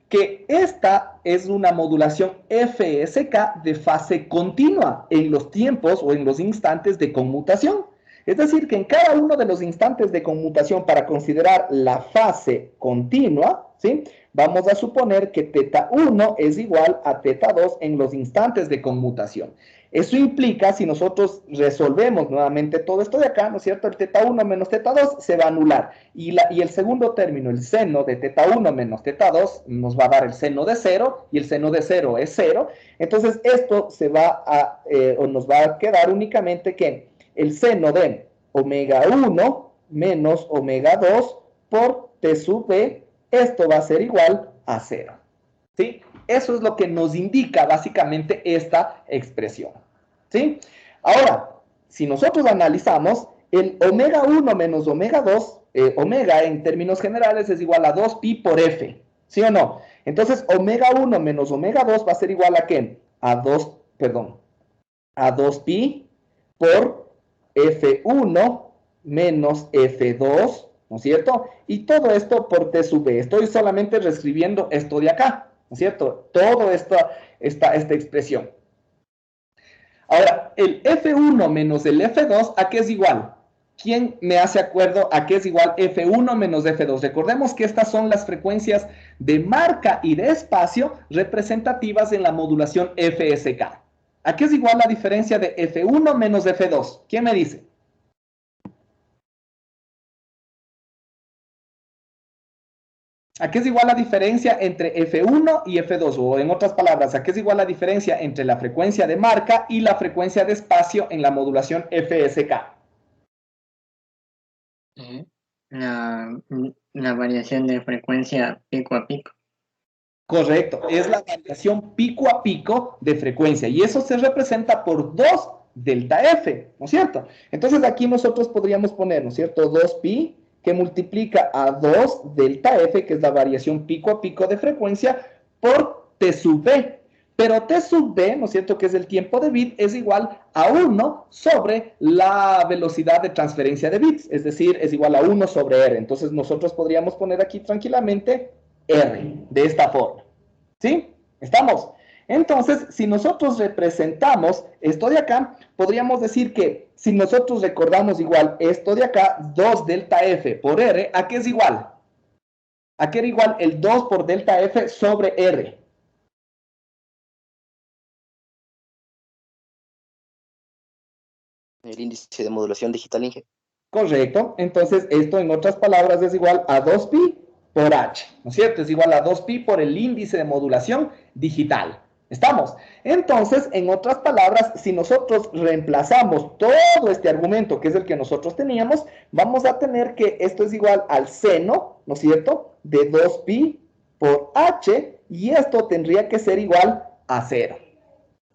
Que esta es una modulación FSK de fase continua en los tiempos o en los instantes de conmutación. Es decir, que en cada uno de los instantes de conmutación para considerar la fase continua, ¿sí? Vamos a suponer que teta 1 es igual a teta 2 en los instantes de conmutación. Eso implica, si nosotros resolvemos nuevamente todo esto de acá, ¿no es cierto? El teta 1 menos teta 2 se va a anular. Y el segundo término, el seno de teta 1 menos teta 2, nos va a dar el seno de 0, y el seno de 0 es 0. Entonces, esto se va a, o nos va a quedar únicamente que el seno de omega 1 menos omega 2 por t sub b, esto va a ser igual a 0. ¿Sí? Eso es lo que nos indica básicamente esta expresión. ¿Sí? Ahora, si nosotros analizamos, el omega 1 menos omega 2, omega en términos generales es igual a 2 pi por f. ¿Sí o no? Entonces, omega 1 menos omega 2 va a ser igual a ¿qué? A 2 pi por f1 menos f2, ¿no es cierto? Y todo esto por t sub b. Estoy solamente reescribiendo esto de acá, ¿no es cierto? Todo esta expresión. Ahora, el f1 menos el f2, ¿a qué es igual? ¿Quién me hace acuerdo a qué es igual f1 menos f2? Recordemos que estas son las frecuencias de marca y de espacio representativas en la modulación FSK. ¿A qué es igual la diferencia de f1 menos f2? ¿Quién me dice? ¿A qué es igual la diferencia entre F1 y F2? O en otras palabras, ¿a qué es igual la diferencia entre la frecuencia de marca y la frecuencia de espacio en la modulación FSK? La variación de frecuencia pico a pico. Correcto, es la variación pico a pico de frecuencia. Y eso se representa por 2 delta F, ¿no es cierto? Entonces aquí nosotros podríamos poner, ¿no es cierto? 2 pi que multiplica a 2 delta F, que es la variación pico a pico de frecuencia, por T sub B. Pero T sub B, ¿no es cierto?, que es el tiempo de bit, es igual a 1 sobre la velocidad de transferencia de bits, es decir, es igual a 1 sobre R. Entonces nosotros podríamos poner aquí tranquilamente R, de esta forma. ¿Sí? ¿Estamos? Entonces, si nosotros representamos esto de acá, podríamos decir que si nosotros recordamos igual esto de acá, 2 delta F por R, ¿a qué es igual? ¿A qué era igual el 2 por delta F sobre R? El índice de modulación digital, Inge. Correcto. Entonces, esto en otras palabras es igual a 2 pi por H, ¿no es cierto? Es igual a 2 pi por el índice de modulación digital. ¿Estamos? Entonces, en otras palabras, si nosotros reemplazamos todo este argumento, que es el que nosotros teníamos, vamos a tener que esto es igual al seno, ¿no es cierto?, de 2 pi por H, y esto tendría que ser igual a 0.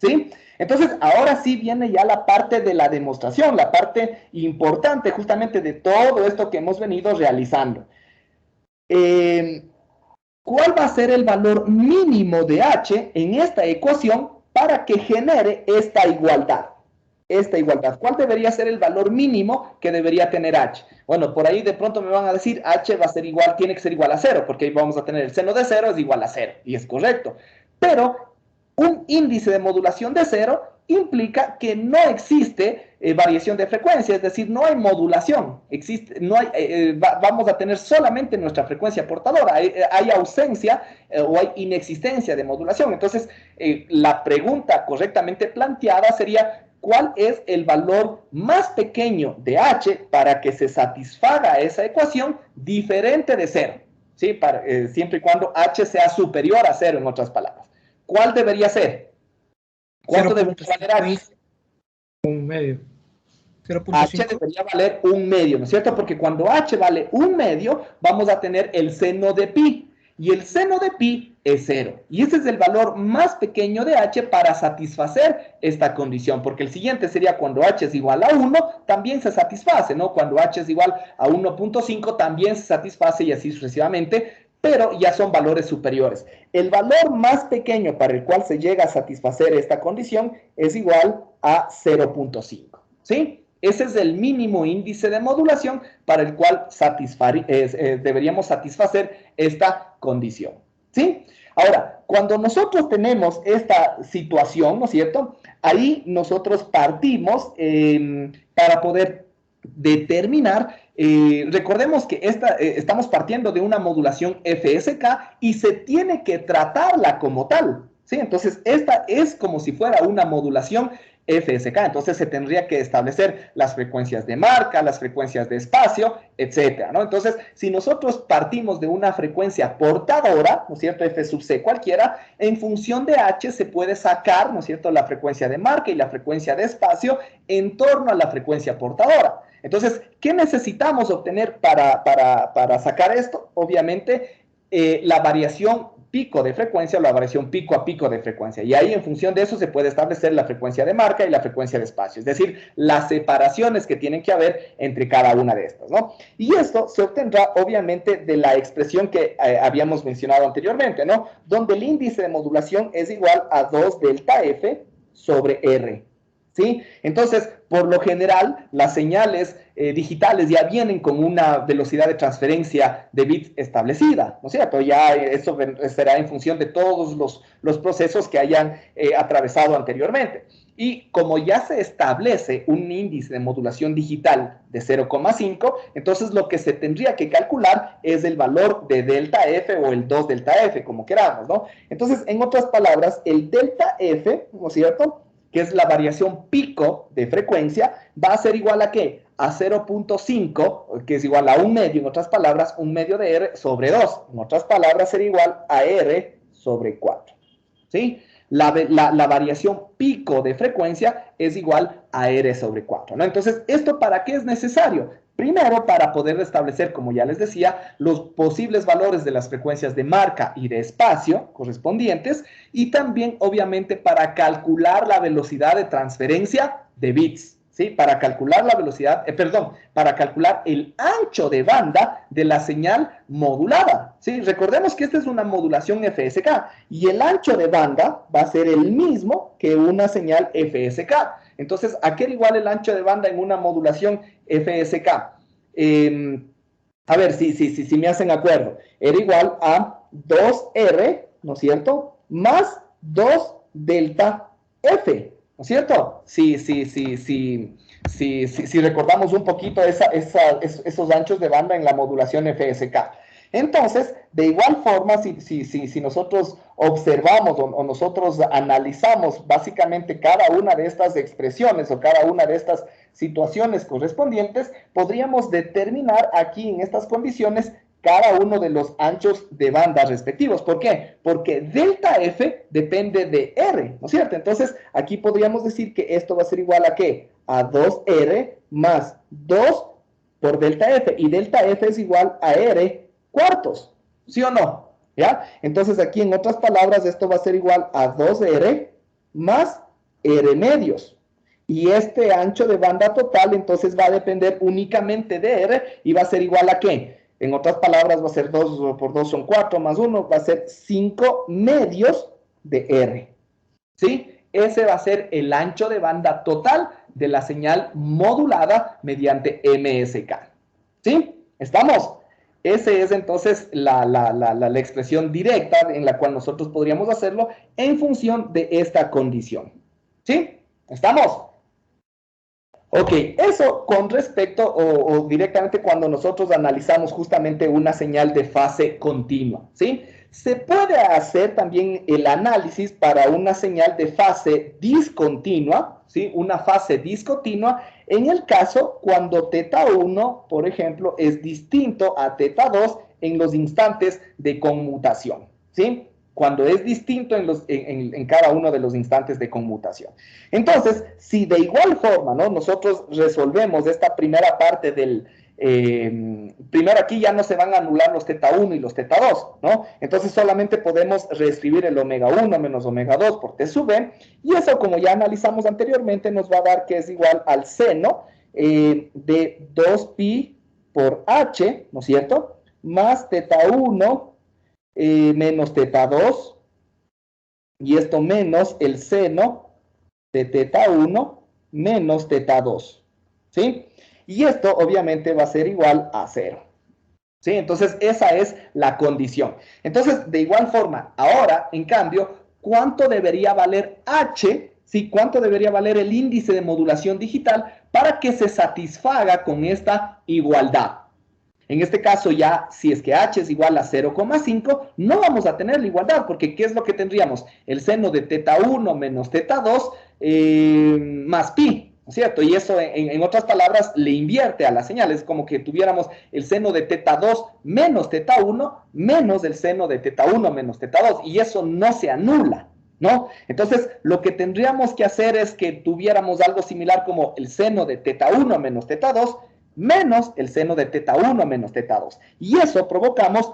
¿Sí? Entonces, ahora sí viene ya la parte de la demostración, la parte importante justamente de todo esto que hemos venido realizando. ¿Cuál va a ser el valor mínimo de H en esta ecuación para que genere esta igualdad? ¿Cuál debería ser el valor mínimo que debería tener H? Bueno, por ahí de pronto me van a decir H va a ser igual, tiene que ser igual a 0, porque ahí vamos a tener el seno de 0 es igual a 0, y es correcto. Pero un índice de modulación de 0 implica que no existe variación de frecuencia, es decir, no hay modulación, vamos a tener solamente nuestra frecuencia portadora, hay ausencia o hay inexistencia de modulación. Entonces, la pregunta correctamente planteada sería: ¿cuál es el valor más pequeño de h para que se satisfaga esa ecuación diferente de 0? ¿Sí? Siempre y cuando h sea superior a 0, en otras palabras. ¿Cuál debería ser? ¿Cuánto debería valer h? Un medio. 0.5. H debería valer un medio, ¿no es cierto? Porque cuando h vale un medio, vamos a tener el seno de pi. Y el seno de pi es 0. Y ese es el valor más pequeño de h para satisfacer esta condición. Porque el siguiente sería cuando h es igual a 1, también se satisface, ¿no? Cuando h es igual a 1.5, también se satisface y así sucesivamente, pero ya son valores superiores. El valor más pequeño para el cual se llega a satisfacer esta condición es igual a 0.5, ¿sí? Ese es el mínimo índice de modulación para el cual deberíamos satisfacer esta condición, ¿sí? Ahora, cuando nosotros tenemos esta situación, ¿no es cierto? Ahí nosotros partimos para poder determinar, recordemos que estamos partiendo de una modulación FSK y se tiene que tratarla como tal, ¿sí? Entonces, esta es como si fuera una modulación FSK. Entonces se tendría que establecer las frecuencias de marca, las frecuencias de espacio, etcétera, ¿no? Entonces, si nosotros partimos de una frecuencia portadora, ¿no es cierto?, F sub C cualquiera, en función de H se puede sacar, ¿no es cierto?, la frecuencia de marca y la frecuencia de espacio en torno a la frecuencia portadora. Entonces, ¿qué necesitamos obtener para sacar esto? Obviamente, la variación pico de frecuencia o la variación pico a pico de frecuencia. Y ahí, en función de eso, se puede establecer la frecuencia de marca y la frecuencia de espacio. Es decir, las separaciones que tienen que haber entre cada una de estas, ¿no? Y esto se obtendrá, obviamente, de la expresión que habíamos mencionado anteriormente, ¿no? Donde el índice de modulación es igual a 2 delta F sobre R. ¿Sí? Entonces, por lo general, las señales digitales ya vienen con una velocidad de transferencia de bits establecida, ¿no es cierto? Ya eso será en función de todos los procesos que hayan atravesado anteriormente. Y como ya se establece un índice de modulación digital de 0,5, entonces lo que se tendría que calcular es el valor de delta F o el 2 delta F, como queramos, ¿no? Entonces, en otras palabras, el delta F, ¿no es cierto?, que es la variación pico de frecuencia, va a ser igual a ¿qué? A 0.5, que es igual a un medio, en otras palabras, un medio de R sobre 2. En otras palabras, sería igual a R sobre 4. ¿Sí? La variación pico de frecuencia es igual a R sobre 4, ¿no? Entonces, ¿esto para qué es necesario? Primero, para poder establecer, como ya les decía, los posibles valores de las frecuencias de marca y de espacio correspondientes, y también, obviamente, para calcular la velocidad de transferencia de bits, ¿sí? Para calcular la velocidad, para calcular el ancho de banda de la señal modulada, ¿sí? Recordemos que esta es una modulación FSK, y el ancho de banda va a ser el mismo que una señal FSK. Entonces, ¿a qué era igual el ancho de banda en una modulación FSK? A ver, si me hacen acuerdo. Era igual a 2R, ¿no es cierto?, más 2 delta F, ¿no es cierto? Si recordamos un poquito esos anchos de banda en la modulación FSK. Entonces, de igual forma, si nosotros observamos o nosotros analizamos básicamente cada una de estas expresiones o cada una de estas situaciones correspondientes, podríamos determinar aquí en estas condiciones cada uno de los anchos de banda respectivos. ¿Por qué? Porque delta F depende de R, ¿no es cierto? Entonces, aquí podríamos decir que esto va a ser igual a ¿qué? A 2R más 2 por delta F, y delta F es igual a R cuartos, ¿sí o no? ¿Ya? Entonces, aquí, en otras palabras, esto va a ser igual a 2R más R medios. Y este ancho de banda total, entonces, va a depender únicamente de R, y va a ser igual a ¿qué? En otras palabras, va a ser 2 por 2 son 4, más 1, va a ser 5 medios de R. ¿Sí? Ese va a ser el ancho de banda total de la señal modulada mediante MSK. ¿Sí? ¿Estamos? Esa es entonces la expresión directa en la cual nosotros podríamos hacerlo en función de esta condición. ¿Sí? ¿Estamos? Ok, eso con respecto o directamente cuando nosotros analizamos justamente una señal de fase continua, ¿sí? Se puede hacer también el análisis para una señal de fase discontinua, ¿sí? Una fase discontinua en el caso cuando teta 1, por ejemplo, es distinto a teta 2 en los instantes de conmutación, ¿sí? Cuando es distinto en cada uno de los instantes de conmutación. Entonces, si de igual forma, ¿no? Nosotros resolvemos esta primera parte del... primero aquí ya no se van a anular los teta 1 y los teta 2, ¿no? Entonces solamente podemos reescribir el omega 1 menos omega 2 por t sub n, y eso, como ya analizamos anteriormente, nos va a dar que es igual al seno de 2pi por h, ¿no es cierto? Más teta 1 menos teta 2, y esto menos el seno de teta 1 menos teta 2, ¿sí? Y esto obviamente va a ser igual a 0, ¿sí? Entonces esa es la condición. Entonces, de igual forma, ahora, en cambio, ¿cuánto debería valer h? ¿Sí? ¿Cuánto debería valer el índice de modulación digital para que se satisfaga con esta igualdad? En este caso ya, si es que h es igual a 0,5, no vamos a tener la igualdad, porque ¿qué es lo que tendríamos? El seno de teta 1 menos teta 2 más pi, ¿no es cierto? Y eso, en otras palabras, le invierte a la señal. Es como que tuviéramos el seno de teta 2 menos teta 1 menos el seno de teta 1 menos teta 2, y eso no se anula, ¿no? Entonces, lo que tendríamos que hacer es que tuviéramos algo similar como el seno de teta 1 menos teta 2 menos el seno de teta 1 menos teta 2. Y eso provocamos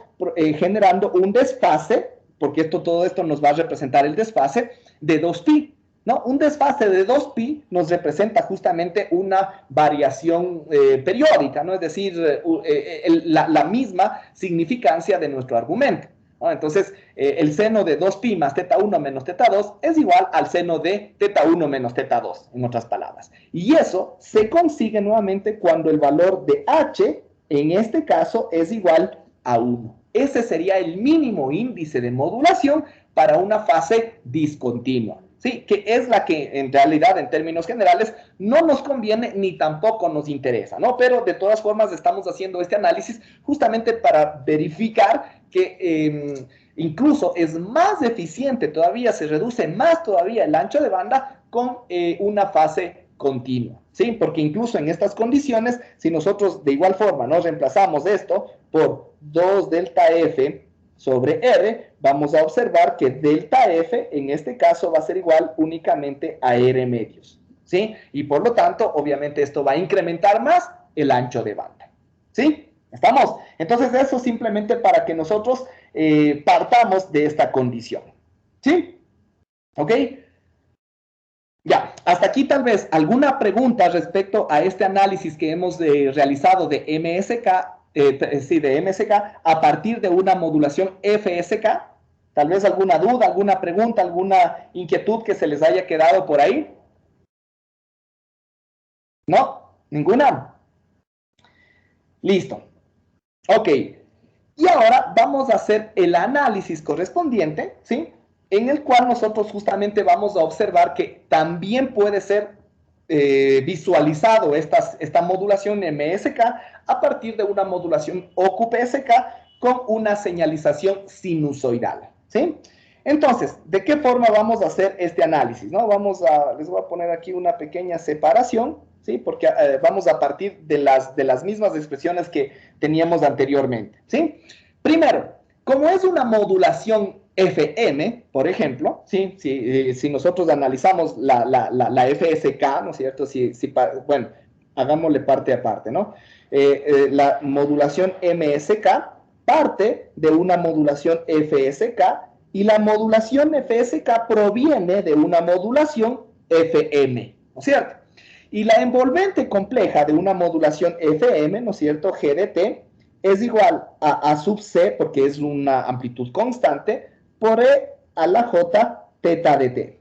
generando un desfase, porque todo esto nos va a representar el desfase de 2pi, ¿no? Un desfase de 2pi nos representa justamente una variación periódica, ¿no? Es decir, la misma significancia de nuestro argumento, ¿no? Entonces, el seno de 2pi más teta 1 menos teta 2 es igual al seno de teta 1 menos teta 2, en otras palabras. Y eso se consigue nuevamente cuando el valor de h, en este caso, es igual a 1. Ese sería el mínimo índice de modulación para una fase discontinua, ¿sí? Que es la que, en realidad, en términos generales, no nos conviene ni tampoco nos interesa, ¿no? Pero, de todas formas, estamos haciendo este análisis justamente para verificar que incluso es más eficiente todavía, se reduce más todavía el ancho de banda con una fase continua, ¿sí? Porque incluso en estas condiciones, si nosotros de igual forma nos reemplazamos esto por 2 delta f sobre r, vamos a observar que delta f en este caso va a ser igual únicamente a r medios, ¿sí? Y por lo tanto, obviamente esto va a incrementar más el ancho de banda, ¿sí? ¿Estamos? Entonces eso simplemente para que nosotros partamos de esta condición, ¿sí? ¿Ok? Ya, hasta aquí tal vez alguna pregunta respecto a este análisis que hemos realizado de MSK, de MSK a partir de una modulación FSK. Tal vez alguna duda, alguna pregunta, alguna inquietud que se les haya quedado por ahí. ¿No? ¿Ninguna? Listo. Ok. Y ahora vamos a hacer el análisis correspondiente, ¿sí? En el cual nosotros justamente vamos a observar que también puede ser visualizado esta modulación MSK a partir de una modulación OQPSK con una señalización sinusoidal, ¿sí? Entonces, ¿de qué forma vamos a hacer este análisis, no? Les voy a poner aquí una pequeña separación, ¿sí? Porque vamos a partir de las mismas expresiones que teníamos anteriormente, ¿sí? Primero, como es una modulación FM, por ejemplo, ¿sí? Si nosotros analizamos la FSK, ¿no es cierto? Bueno, hagámosle parte a parte, ¿no? La modulación MSK parte de una modulación FSK y la modulación FSK proviene de una modulación FM, ¿no es cierto? Y la envolvente compleja de una modulación FM, ¿no es cierto? G de T, es igual a sub C, porque es una amplitud constante, por E a la J teta de T.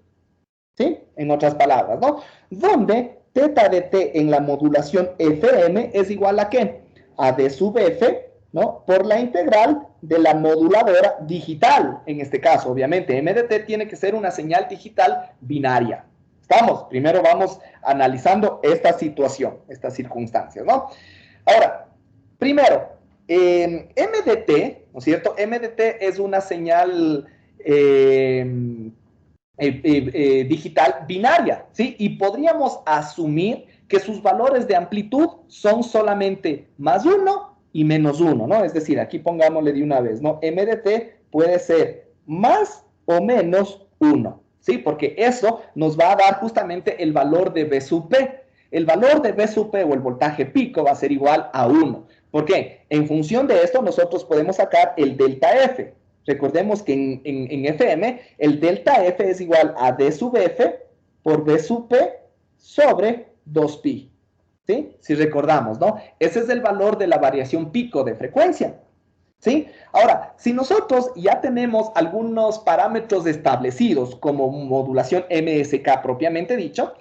¿Sí? En otras palabras, ¿no? Donde teta de T en la modulación FM es igual a ¿qué? A D sub F, ¿no? Por la integral de la moduladora digital, en este caso, obviamente, M de T tiene que ser una señal digital binaria, Estamos, primero vamos analizando esta situación, estas circunstancias, ¿no? Ahora, primero, MDT, ¿no es cierto? MDT es una señal digital binaria, ¿sí? Y podríamos asumir que sus valores de amplitud son solamente +1 y -1, ¿no? Es decir, aquí pongámosle de una vez, ¿no? MDT puede ser más o menos 1, ¿sí? Porque eso nos va a dar justamente el valor de V sub P. El valor de V sub P o el voltaje pico va a ser igual a 1. ¿Por qué? En función de esto nosotros podemos sacar el delta F. Recordemos que en FM el delta F es igual a D sub F por V sub P sobre 2pi. ¿Sí? Si recordamos, ¿no? Ese es el valor de la variación pico de frecuencia. ¿Sí? Ahora, si nosotros ya tenemos algunos parámetros establecidos como modulación MSK propiamente dicho,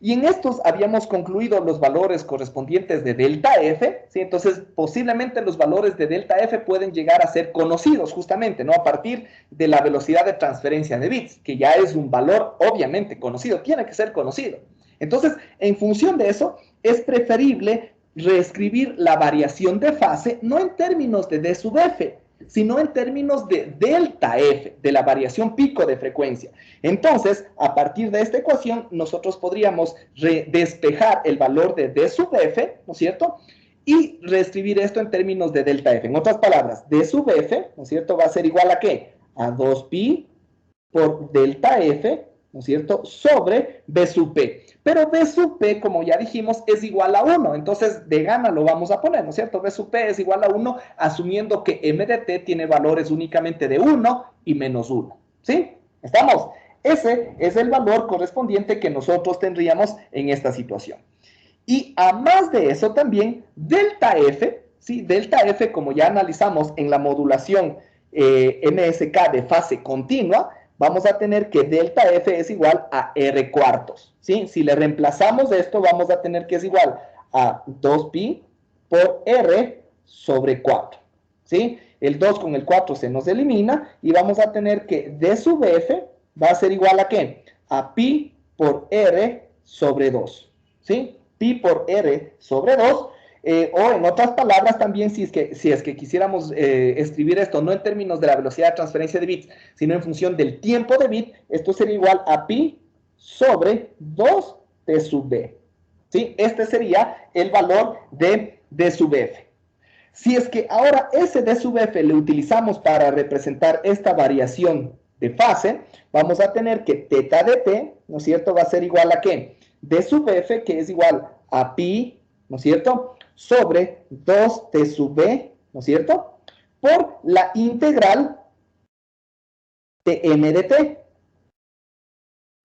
y en estos habíamos concluido los valores correspondientes de delta F, ¿sí? Entonces posiblemente los valores de delta F pueden llegar a ser conocidos justamente, ¿no? A partir de la velocidad de transferencia de bits, que ya es un valor obviamente conocido, tiene que ser conocido. Entonces, en función de eso, es preferible reescribir la variación de fase no en términos de D sub F, sino en términos de delta F, de la variación pico de frecuencia. Entonces, a partir de esta ecuación, nosotros podríamos despejar el valor de D sub F, ¿no es cierto? Y reescribir esto en términos de delta F. En otras palabras, D sub F, ¿no es cierto? Va a ser igual a ¿qué? A 2pi por delta F, ¿no es cierto? Sobre B sub P. Pero B sub P, como ya dijimos, es igual a 1. Entonces, de gana lo vamos a poner, ¿no es cierto? B sub P es igual a 1, asumiendo que MDT tiene valores únicamente de 1 y -1. ¿Sí? ¿Estamos? Ese es el valor correspondiente que nosotros tendríamos en esta situación. Y a más de eso también, delta F, ¿sí? Delta F, como ya analizamos en la modulación MSK de fase continua, vamos a tener que delta F es igual a R cuartos, ¿sí? Si le reemplazamos esto, vamos a tener que es igual a 2pi por R sobre 4, ¿sí? El 2 con el 4 se nos elimina y vamos a tener que D sub F va a ser igual a ¿qué? A pi por R sobre 2, ¿sí? Pi por R sobre 2, o en otras palabras también, si es que quisiéramos escribir esto no en términos de la velocidad de transferencia de bits, sino en función del tiempo de bit, esto sería igual a pi sobre 2 T sub B. ¿Sí? Este sería el valor de D sub F. Si es que ahora ese D sub F le utilizamos para representar esta variación de fase, vamos a tener que θ de t, ¿no es cierto?, va a ser igual a ¿qué? D sub F, que es igual a pi, ¿no es cierto?, sobre 2t sub b, ¿no es cierto?, por la integral de m de t,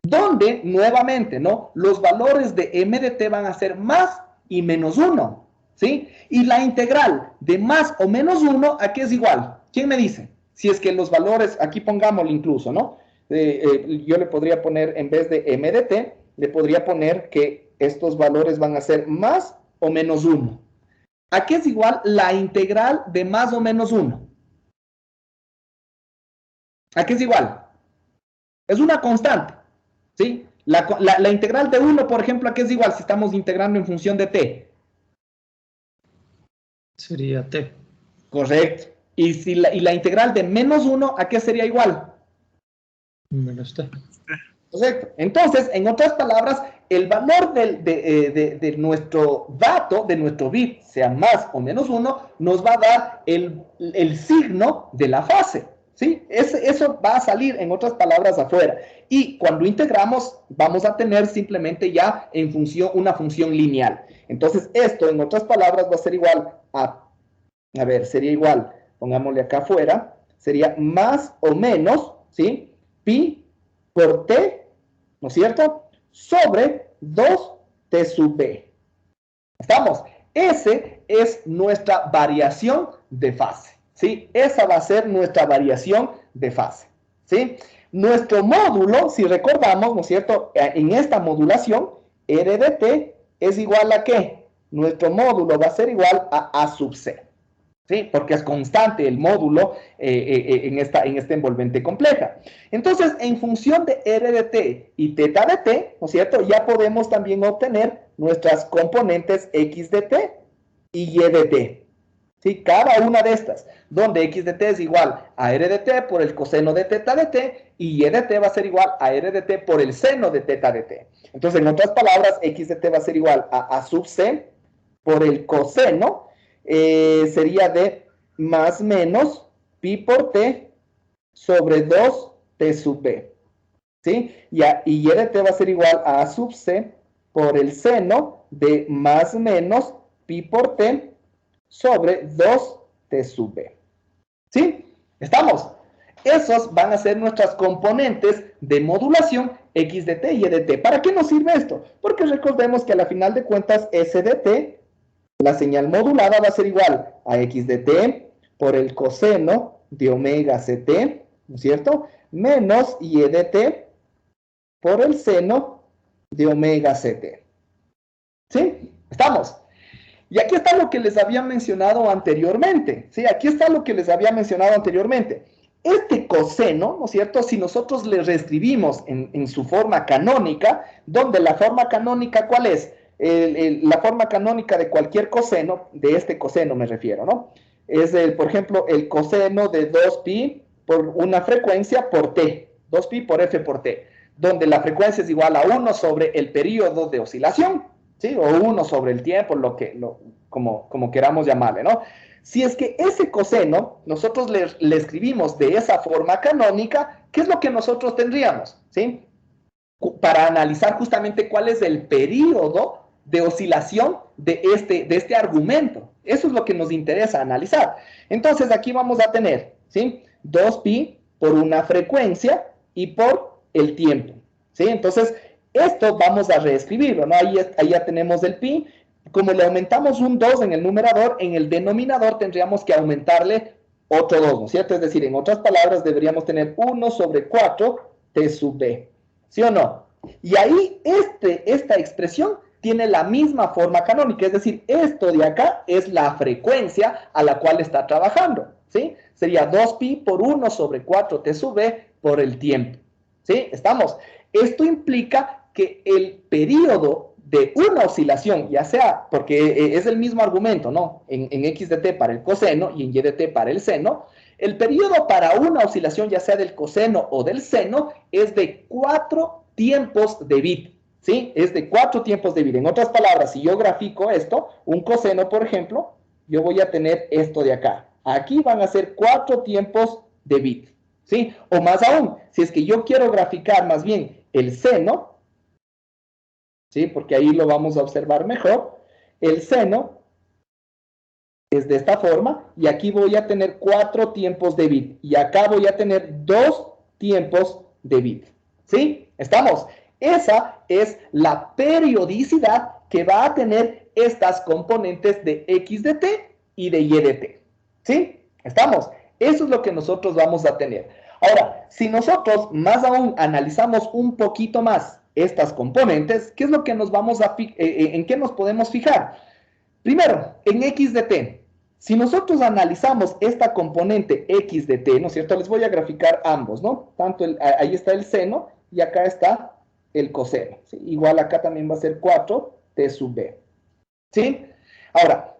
donde, nuevamente, ¿no?, los valores de m de t van a ser más y menos 1, ¿sí? Y la integral de más o menos 1, ¿a qué es igual? ¿Quién me dice? Si es que los valores, aquí pongámoslo incluso, ¿no? Yo le podría poner, en vez de m de t, le podría poner que estos valores van a ser más o menos 1. ¿A qué es igual la integral de más o menos 1? ¿A qué es igual? Es una constante, ¿sí? La integral de 1, por ejemplo, ¿a qué es igual si estamos integrando en función de t? Sería t. Correcto. Y, si la integral de menos 1, ¿a qué sería igual? Menos t. Correcto. Entonces, en otras palabras, el valor de nuestro dato, de nuestro bit, sea más o menos 1, nos va a dar el signo de la fase, ¿sí? Eso va a salir, en otras palabras, afuera. Y cuando integramos, vamos a tener simplemente ya en función, una función lineal. Entonces, esto, en otras palabras, va a ser igual a ver, sería igual, pongámosle acá afuera, sería más o menos, ¿sí? Pi por t, ¿no es cierto?, sobre 2t sub b. ¿Estamos? Ese es nuestra variación de fase, ¿sí? Esa va a ser nuestra variación de fase, ¿sí? Nuestro módulo, si recordamos, ¿no es cierto?, en esta modulación, R de t es igual a ¿qué? Nuestro módulo va a ser igual a A sub c. ¿sí? Porque es constante el módulo en esta envolvente compleja. Entonces, en función de R de t y θ de t, ¿no es cierto? Ya podemos también obtener nuestras componentes x de t y y de t. ¿Sí? Cada una de estas, donde x de t es igual a r de t por el coseno de θ de t y y de t va a ser igual a r de t por el seno de θ de t. Entonces, en otras palabras, x de t va a ser igual a sub c por el coseno, sería de más menos pi por t sobre 2t sub b. ¿Sí? Y y de t va a ser igual a sub c por el seno de más menos pi por t sobre 2t sub b. ¿Sí? ¿Estamos? Esos van a ser nuestras componentes de modulación x de t y y de t. ¿Para qué nos sirve esto? Porque recordemos que a la final de cuentas s de t, la señal modulada va a ser igual a x de t por el coseno de omega ct, ¿no es cierto? Menos y de t por el seno de omega ct. ¿Sí? ¿Estamos? Y aquí está lo que les había mencionado anteriormente. ¿Sí? Aquí está lo que les había mencionado anteriormente. Este coseno, ¿no es cierto? Si nosotros le reescribimos en su forma canónica, donde la forma canónica, ¿cuál es? La forma canónica de cualquier coseno, de este coseno me refiero, ¿no? Es, por ejemplo, el coseno de 2pi por una frecuencia por t. 2pi por f por t. Donde la frecuencia es igual a 1 sobre el periodo de oscilación. ¿Sí? O 1 sobre el tiempo, como queramos llamarle, ¿no? Si es que ese coseno, nosotros le escribimos de esa forma canónica, ¿qué es lo que nosotros tendríamos? ¿Sí? Para analizar justamente cuál es el periodo de oscilación de este argumento. Eso es lo que nos interesa analizar. Entonces, aquí vamos a tener, ¿sí? 2pi por una frecuencia y por el tiempo, ¿sí? Entonces, esto vamos a reescribirlo, ¿no? Ahí ya tenemos el pi. Como le aumentamos un 2 en el numerador, en el denominador tendríamos que aumentarle otro 2, ¿no es cierto? Es decir, en otras palabras, deberíamos tener 1 sobre 4 t sub b. ¿Sí o no? Y ahí esta expresión tiene la misma forma canónica, es decir, esto de acá es la frecuencia a la cual está trabajando, ¿sí? Sería 2pi por 1 sobre 4 t sub b por el tiempo, ¿sí? ¿Estamos? Esto implica que el periodo de una oscilación, ya sea, porque es el mismo argumento, ¿no? En x de t para el coseno y en y de t para el seno, el periodo para una oscilación, ya sea del coseno o del seno, es de 4 tiempos de bit, ¿sí? Es de 4 tiempos de bit. En otras palabras, si yo grafico esto, un coseno, por ejemplo, yo voy a tener esto de acá. Aquí van a ser 4 tiempos de bit, ¿sí? O más aún, si es que yo quiero graficar más bien el seno, ¿sí? Porque ahí lo vamos a observar mejor. El seno es de esta forma, y aquí voy a tener 4 tiempos de bit, y acá voy a tener 2 tiempos de bit, ¿sí? ¿Estamos? Esa es la periodicidad que va a tener estas componentes de x de t y de y de t, ¿sí? ¿Estamos? Eso es lo que nosotros vamos a tener. Ahora, si nosotros más aún analizamos un poquito más estas componentes, ¿qué es lo que nos vamos a en qué nos podemos fijar? Primero, en x de t. Si nosotros analizamos esta componente x de t, ¿no es cierto? Les voy a graficar ambos, ¿no? Ahí está el seno y acá está el coseno, ¿sí? Igual acá también va a ser 4t sub b, ¿sí? Ahora,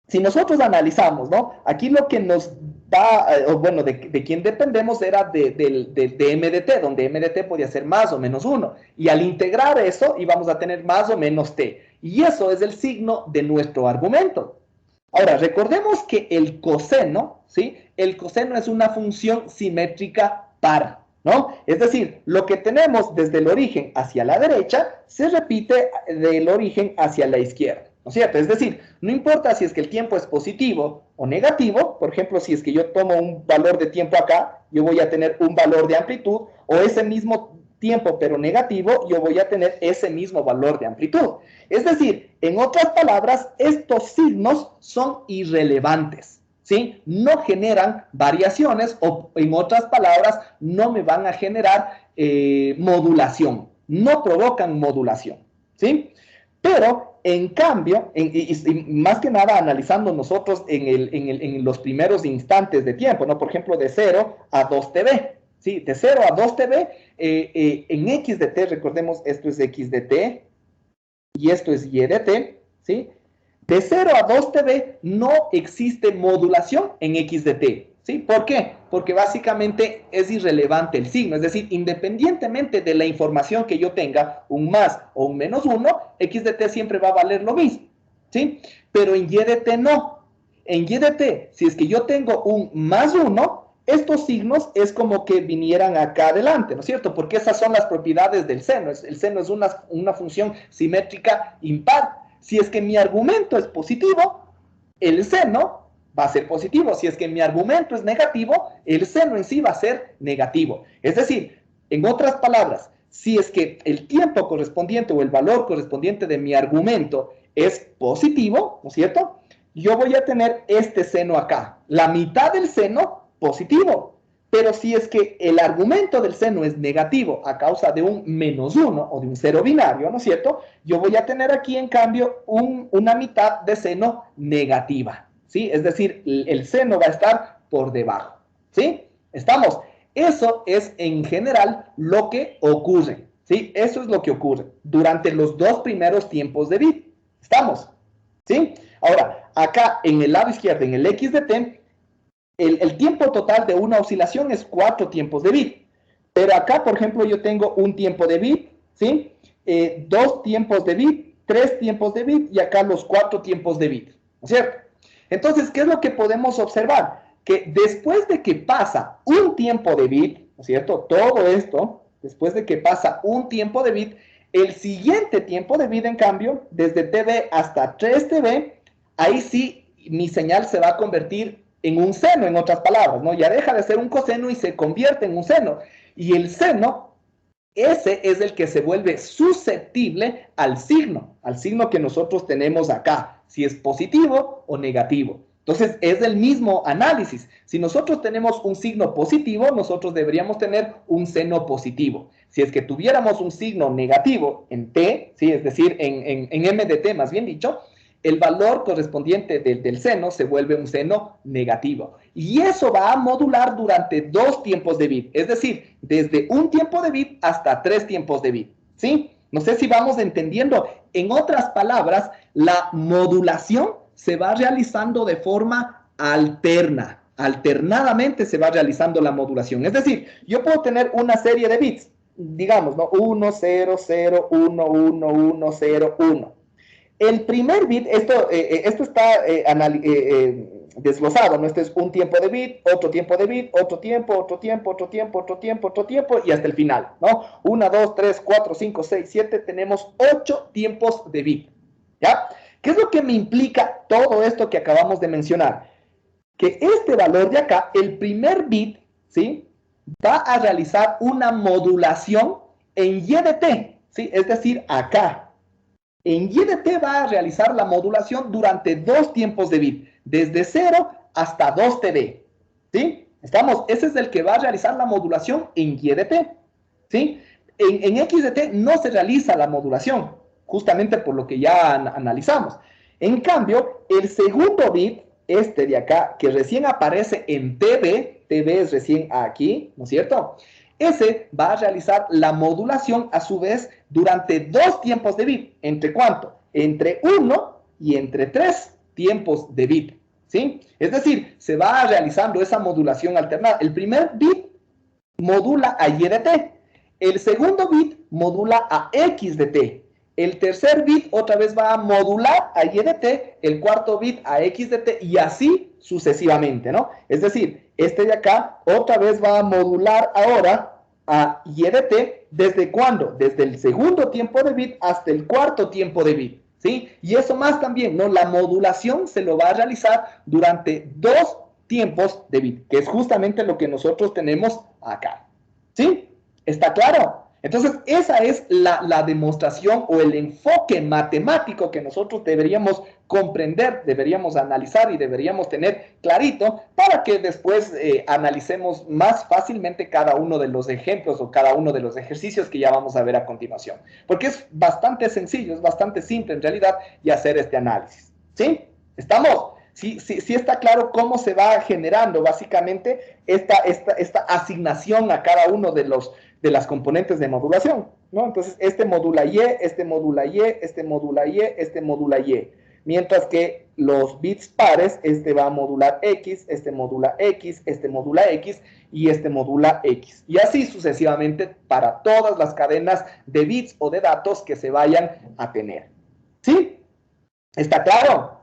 si nosotros analizamos, ¿no? Aquí lo que nos da, bueno, de quien dependemos era de m de t, donde m de t podía ser más o menos 1. Y al integrar eso íbamos a tener más o menos t. Y eso es el signo de nuestro argumento. Ahora, recordemos que el coseno, ¿sí? El coseno es una función simétrica par, ¿no? Es decir, lo que tenemos desde el origen hacia la derecha se repite del origen hacia la izquierda, ¿no es cierto? Es decir, no importa si es que el tiempo es positivo o negativo, por ejemplo, si es que yo tomo un valor de tiempo acá, yo voy a tener un valor de amplitud, o ese mismo tiempo pero negativo, yo voy a tener ese mismo valor de amplitud. Es decir, en otras palabras, estos signos son irrelevantes, ¿sí? No generan variaciones, o en otras palabras, no me van a generar modulación, no provocan modulación, ¿sí? Pero, en cambio, y más que nada analizando nosotros en los primeros instantes de tiempo, ¿no? Por ejemplo, de 0 a 2 TB, ¿sí? De 0 a 2 TB, en X de T, recordemos, esto es X de T, y esto es Y de T, ¿sí? De 0 a 2 TB no existe modulación en X de T, ¿sí? ¿Por qué? Porque básicamente es irrelevante el signo, es decir, independientemente de la información que yo tenga, un más o un menos 1, X de T siempre va a valer lo mismo, ¿sí? Pero en Y de T no. En Y de T, si es que yo tengo un más 1, estos signos es como que vinieran acá adelante, ¿no es cierto? Porque esas son las propiedades del seno. El seno es una función simétrica impar. Si es que mi argumento es positivo, el seno va a ser positivo. Si es que mi argumento es negativo, el seno en sí va a ser negativo. Es decir, en otras palabras, si es que el tiempo correspondiente o el valor correspondiente de mi argumento es positivo, ¿no es cierto? Yo voy a tener este seno acá. La mitad del seno positivo. Pero si es que el argumento del seno es negativo a causa de un menos 1 o de un cero binario, ¿no es cierto? Yo voy a tener aquí, en cambio, una mitad de seno negativa, ¿sí? Es decir, el seno va a estar por debajo, ¿sí? ¿Estamos? Eso es, en general, lo que ocurre, ¿sí? Eso es lo que ocurre durante los dos primeros tiempos de bit. ¿Estamos? ¿Sí? Ahora, acá en el lado izquierdo, en el X de T, el tiempo total de una oscilación es 4 tiempos de bit. Pero acá, por ejemplo, yo tengo un tiempo de bit, ¿sí? 2 tiempos de bit, 3 tiempos de bit y acá los 4 tiempos de bit, ¿no es cierto? Entonces, ¿qué es lo que podemos observar? Que después de que pasa un tiempo de bit, ¿no es cierto? Todo esto, después de que pasa un tiempo de bit, el siguiente tiempo de bit, en cambio, desde TB hasta 3 TB, ahí sí mi señal se va a convertir en un seno, en otras palabras, ¿no? Ya deja de ser un coseno y se convierte en un seno. Y el seno, ese es el que se vuelve susceptible al signo que nosotros tenemos acá, si es positivo o negativo. Entonces, es el mismo análisis. Si nosotros tenemos un signo positivo, nosotros deberíamos tener un seno positivo. Si es que tuviéramos un signo negativo en T, ¿sí? Es decir, en M de T, más bien dicho, el valor correspondiente del seno se vuelve un seno negativo. Y eso va a modular durante 2 tiempos de bit. Es decir, desde un tiempo de bit hasta 3 tiempos de bit. ¿Sí? No sé si vamos entendiendo. En otras palabras, la modulación se va realizando de forma alterna. Alternadamente se va realizando la modulación. Es decir, yo puedo tener una serie de bits. Digamos, ¿no? 1, 0, 0, 1, 1, 1, 0, 1. El primer bit, esto está desglosado, ¿no? Este es un tiempo de bit, otro tiempo de bit, otro tiempo, otro tiempo, otro tiempo, otro tiempo, otro tiempo, y hasta el final, ¿no? 1, 2, 3, 4, 5, 6, 7, tenemos 8 tiempos de bit, ¿ya? ¿Qué es lo que me implica todo esto que acabamos de mencionar? Que este valor de acá, el primer bit, ¿sí? Va a realizar una modulación en Y de T, ¿sí? Es decir, acá. En Y de T va a realizar la modulación durante 2 tiempos de bit, desde 0 hasta 2 TB, ¿sí? ¿Estamos? Ese es el que va a realizar la modulación en Y de T, ¿sí? En X de T no se realiza la modulación, justamente por lo que ya analizamos. En cambio, el segundo bit, este de acá, que recién aparece en TB, TB es recién aquí, ¿no es cierto? Ese va a realizar la modulación a su vez durante 2 tiempos de bit. ¿Entre cuánto? Entre 1 y entre 3 tiempos de bit, ¿sí? Es decir, se va realizando esa modulación alternada. El primer bit modula a Y de T. El segundo bit modula a X de T. El tercer bit otra vez va a modular a Y de T. El cuarto bit a X de T. Y así sucesivamente, ¿no? Es decir, este de acá otra vez va a modular ahora a Y de T. ¿Desde cuándo? Desde el segundo tiempo de bit hasta el cuarto tiempo de bit, ¿sí? Y eso más también, ¿no? La modulación se lo va a realizar durante 2 tiempos de bit, que es justamente lo que nosotros tenemos acá, ¿sí? ¿Está claro? Entonces, esa es la demostración o el enfoque matemático que nosotros deberíamos comprender, deberíamos analizar y deberíamos tener clarito para que después analicemos más fácilmente cada uno de los ejemplos o cada uno de los ejercicios que ya vamos a ver a continuación. Porque es bastante sencillo, es bastante simple en realidad y hacer este análisis. ¿Sí? ¿Estamos? Sí está claro cómo se va generando básicamente esta asignación a cada uno de las componentes de modulación, ¿no? Entonces, este modula Y, este modula Y, este modula Y, este modula Y. Mientras que los bits pares, este va a modular X, este modula X, este modula X y este modula X. Y así sucesivamente para todas las cadenas de bits o de datos que se vayan a tener. ¿Sí? ¿Está claro?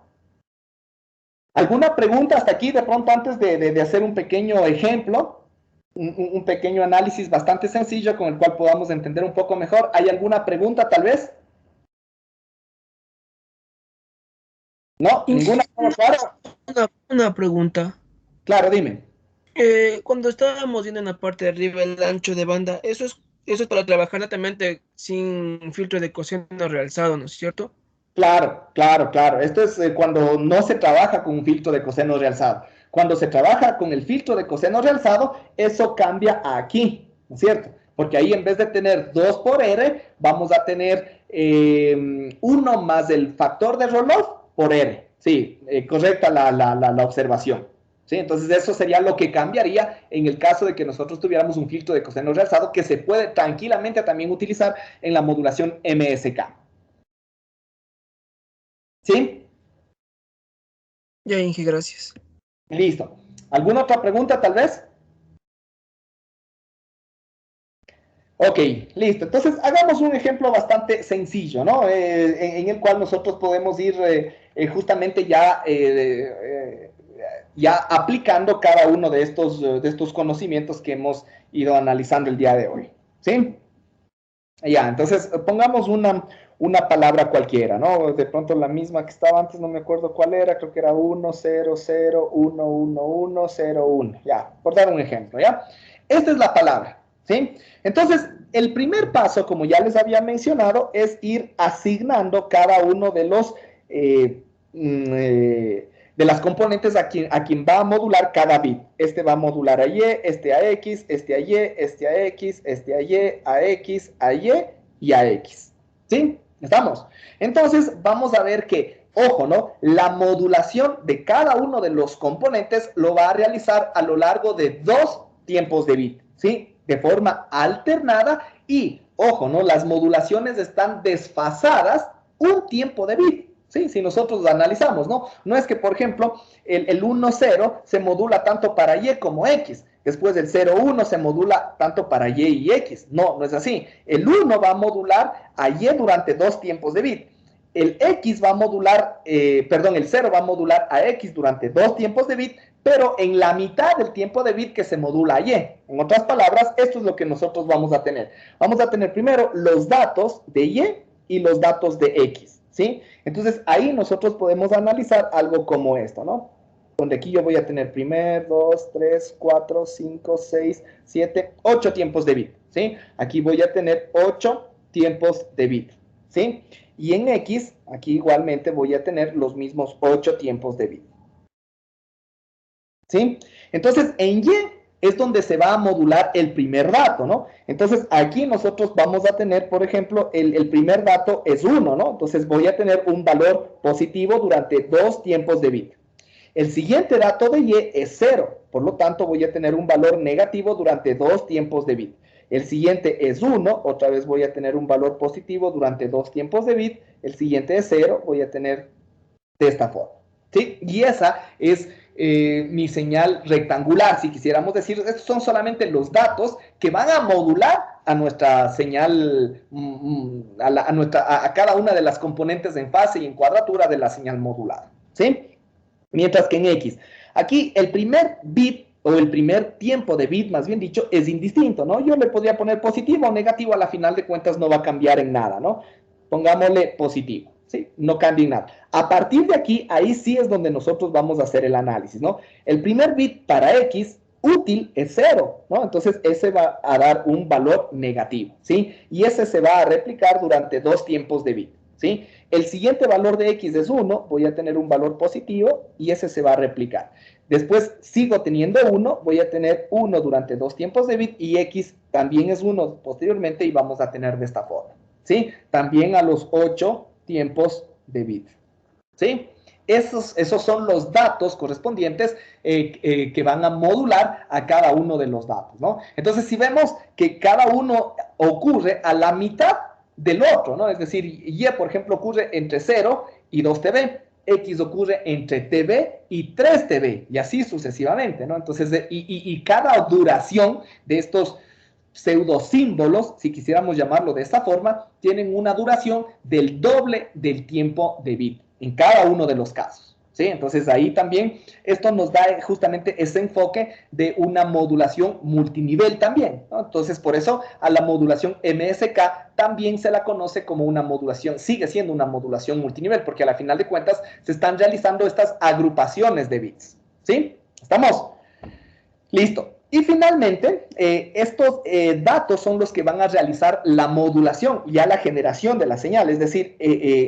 ¿Alguna pregunta hasta aquí de pronto antes de hacer un pequeño ejemplo? Un pequeño análisis bastante sencillo con el cual podamos entender un poco mejor. ¿Hay alguna pregunta tal vez? ¿No? ¿Ninguna? Claro. Una pregunta. Claro, dime. Cuando estábamos viendo en la parte de arriba el ancho de banda, eso es para trabajar netamente sin filtro de coseno realzado, ¿no es cierto? Claro. Esto es cuando no se trabaja con un filtro de coseno realzado. Cuando se trabaja con el filtro de coseno realzado, eso cambia a aquí, ¿no es cierto? Porque ahí en vez de tener 2 por R, vamos a tener 1 más el factor de Roloff por R. Sí, correcta la observación. ¿Sí? Entonces eso sería lo que cambiaría en el caso de que nosotros tuviéramos un filtro de coseno realzado que se puede tranquilamente también utilizar en la modulación MSK. ¿Sí? Ya, Inge, gracias. Listo. ¿Alguna otra pregunta tal vez? Ok, listo. Entonces, hagamos un ejemplo bastante sencillo, ¿no? En el cual nosotros podemos ir justamente ya aplicando cada uno de estos conocimientos que hemos ido analizando el día de hoy. ¿Sí? Ya, entonces, pongamos una palabra cualquiera, ¿no? De pronto la misma que estaba antes, no me acuerdo cuál era, creo que era 1, 0, 0, 1, 1, 1, 0, 1. Ya, por dar un ejemplo, ¿ya? Esta es la palabra, ¿sí? Entonces, el primer paso, como ya les había mencionado, es ir asignando cada uno de los de las componentes a quien va a modular cada bit. Este va a modular a Y, este a X, este a Y, este a X, este a Y, a X, a Y y a X. ¿Sí? ¿Estamos? Entonces, vamos a ver que, ojo, ¿no? La modulación de cada uno de los componentes lo va a realizar a lo largo de 2 tiempos de bit, ¿sí? De forma alternada y, ojo, ¿no? Las modulaciones están desfasadas un tiempo de bit, ¿sí? Si nosotros lo analizamos, ¿no? No es que, por ejemplo, el 1,0 se modula tanto para Y como X. Después el 0,1 se modula tanto para Y y X. No, no es así. El 1 va a modular a Y durante 2 tiempos de bit. El X va a modular, el 0 va a modular a X durante 2 tiempos de bit, pero en la mitad del tiempo de bit que se modula a Y. En otras palabras, esto es lo que nosotros vamos a tener. Vamos a tener primero los datos de Y y los datos de X, ¿sí? Entonces, ahí nosotros podemos analizar algo como esto, ¿no? Donde aquí yo voy a tener 1, 2, 3, 4, 5, 6, 7, 8 tiempos de bit, ¿sí? Aquí voy a tener 8 tiempos de bit, ¿sí? Y en X, aquí igualmente voy a tener los mismos 8 tiempos de bit, ¿sí? Entonces, en Y es donde se va a modular el primer dato, ¿no? Entonces, aquí nosotros vamos a tener, por ejemplo, el primer dato es 1, ¿no? Entonces, voy a tener un valor positivo durante 2 tiempos de bit. El siguiente dato de Y es 0, por lo tanto voy a tener un valor negativo durante 2 tiempos de bit. El siguiente es 1, otra vez voy a tener un valor positivo durante 2 tiempos de bit. El siguiente es 0, voy a tener de esta forma, ¿sí? Y esa es mi señal rectangular, si quisiéramos decir. Estos son solamente los datos que van a modular a nuestra señal, a cada una de las componentes en fase y en cuadratura de la señal modulada, ¿sí? Mientras que en X, aquí el primer bit o el primer tiempo de bit, más bien dicho, es indistinto, ¿no? Yo le podría poner positivo o negativo, a la final de cuentas no va a cambiar en nada, ¿no? Pongámosle positivo, ¿sí? No cambia en nada. A partir de aquí, ahí sí es donde nosotros vamos a hacer el análisis, ¿no? El primer bit para X, útil es 0, ¿no? Entonces ese va a dar un valor negativo, ¿sí? Y ese se va a replicar durante 2 tiempos de bit, ¿sí? El siguiente valor de x es 1, voy a tener un valor positivo y ese se va a replicar. Después sigo teniendo 1, voy a tener 1 durante 2 tiempos de bit y x también es 1 posteriormente y vamos a tener de esta forma, ¿sí? También a los 8 tiempos de bit, ¿sí? Esos son los datos correspondientes que van a modular a cada uno de los datos, ¿no? Entonces, si vemos que cada uno ocurre a la mitad del otro, ¿no? Es decir, Y, por ejemplo, ocurre entre 0 y 2 TB, X ocurre entre TB y 3 TB, y así sucesivamente, ¿no? Entonces, y cada duración de estos pseudosímbolos, si quisiéramos llamarlo de esta forma, tienen una duración del doble del tiempo de bit en cada uno de los casos, ¿sí? Entonces ahí también esto nos da justamente ese enfoque de una modulación multinivel también, ¿no? Entonces por eso a la modulación MSK también se la conoce como una modulación, sigue siendo una modulación multinivel, porque a la final de cuentas se están realizando estas agrupaciones de bits, ¿sí? ¿Estamos? Listo. Y finalmente, estos datos son los que van a realizar la modulación, ya la generación de la señal. Es decir,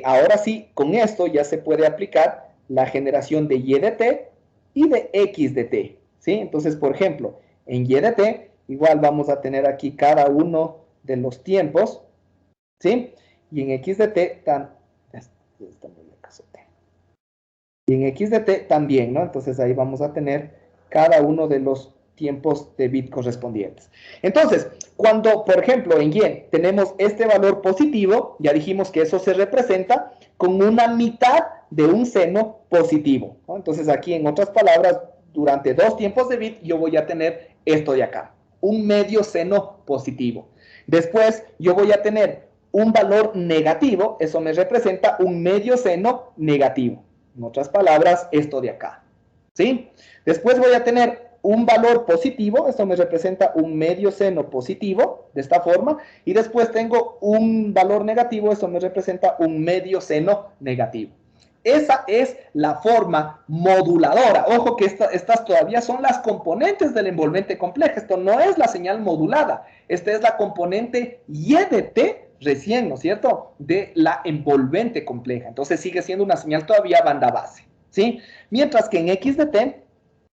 ahora sí, con esto ya se puede aplicar la generación de Y de t y de X de t, ¿sí? Entonces, por ejemplo, en Y de t, igual vamos a tener aquí cada uno de los tiempos, ¿sí? Y en X de t, y en X de t también, ¿no? Entonces ahí vamos a tener cada uno de los tiempos de bit correspondientes. Entonces, cuando, por ejemplo, en Y tenemos este valor positivo, ya dijimos que eso se representa con una mitad de un seno positivo, ¿no? Entonces, aquí, en otras palabras, durante 2 tiempos de bit, yo voy a tener esto de acá, un medio seno positivo. Después, yo voy a tener un valor negativo, eso me representa un medio seno negativo. En otras palabras, esto de acá, ¿sí? Después voy a tener un valor positivo, esto me representa un medio seno positivo, de esta forma, y después tengo un valor negativo, esto me representa un medio seno negativo. Esa es la forma moduladora. Ojo que estas todavía son las componentes del envolvente compleja, esto no es la señal modulada, esta es la componente Y de t recién, ¿no es cierto?, de la envolvente compleja, entonces sigue siendo una señal todavía banda base, ¿sí? Mientras que en X de t,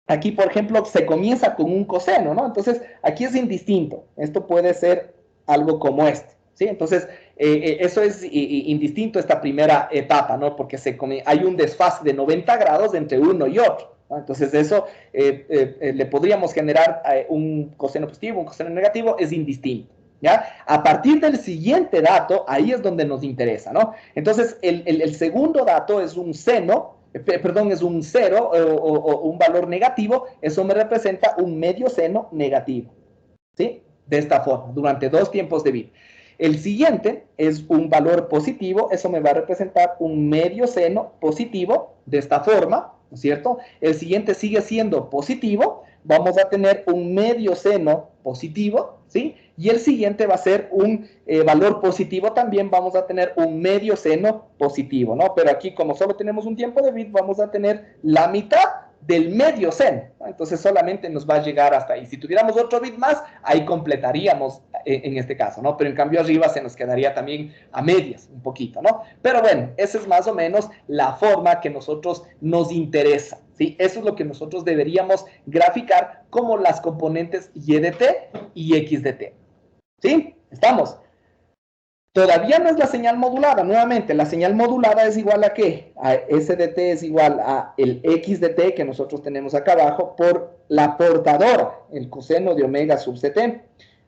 aquí, por ejemplo, se comienza con un coseno, ¿no? Entonces, aquí es indistinto. Esto puede ser algo como este, ¿sí? Entonces, eso es indistinto esta primera etapa, ¿no? Porque hay un desfase de 90 grados entre uno y otro, ¿no? Entonces, eso le podríamos generar un coseno positivo, un coseno negativo, es indistinto, ¿ya? A partir del siguiente dato, ahí es donde nos interesa, ¿no? Entonces, el segundo dato es un seno, es un 0 o un valor negativo, eso me representa un medio seno negativo, ¿sí? De esta forma, durante 2 tiempos de bit. El siguiente es un valor positivo, eso me va a representar un medio seno positivo, de esta forma, ¿no es cierto? El siguiente sigue siendo positivo, vamos a tener un medio seno positivo, ¿sí? Y el siguiente va a ser un valor positivo también, vamos a tener un medio seno positivo, ¿no? Pero aquí, como solo tenemos un tiempo de bit, vamos a tener la mitad del medio seno, ¿no? Entonces solamente nos va a llegar hasta ahí. Si tuviéramos otro bit más, ahí completaríamos en este caso, ¿no? Pero en cambio arriba se nos quedaría también a medias, un poquito, ¿no? Pero bueno, esa es más o menos la forma que nosotros nos interesa, ¿sí? Eso es lo que nosotros deberíamos graficar como las componentes Y de t y X de t, ¿sí? ¿Estamos? Todavía no es la señal modulada, nuevamente, la señal modulada es igual a ¿qué? A S de t es igual a el X de t que nosotros tenemos acá abajo por la portadora, el coseno de omega sub ct,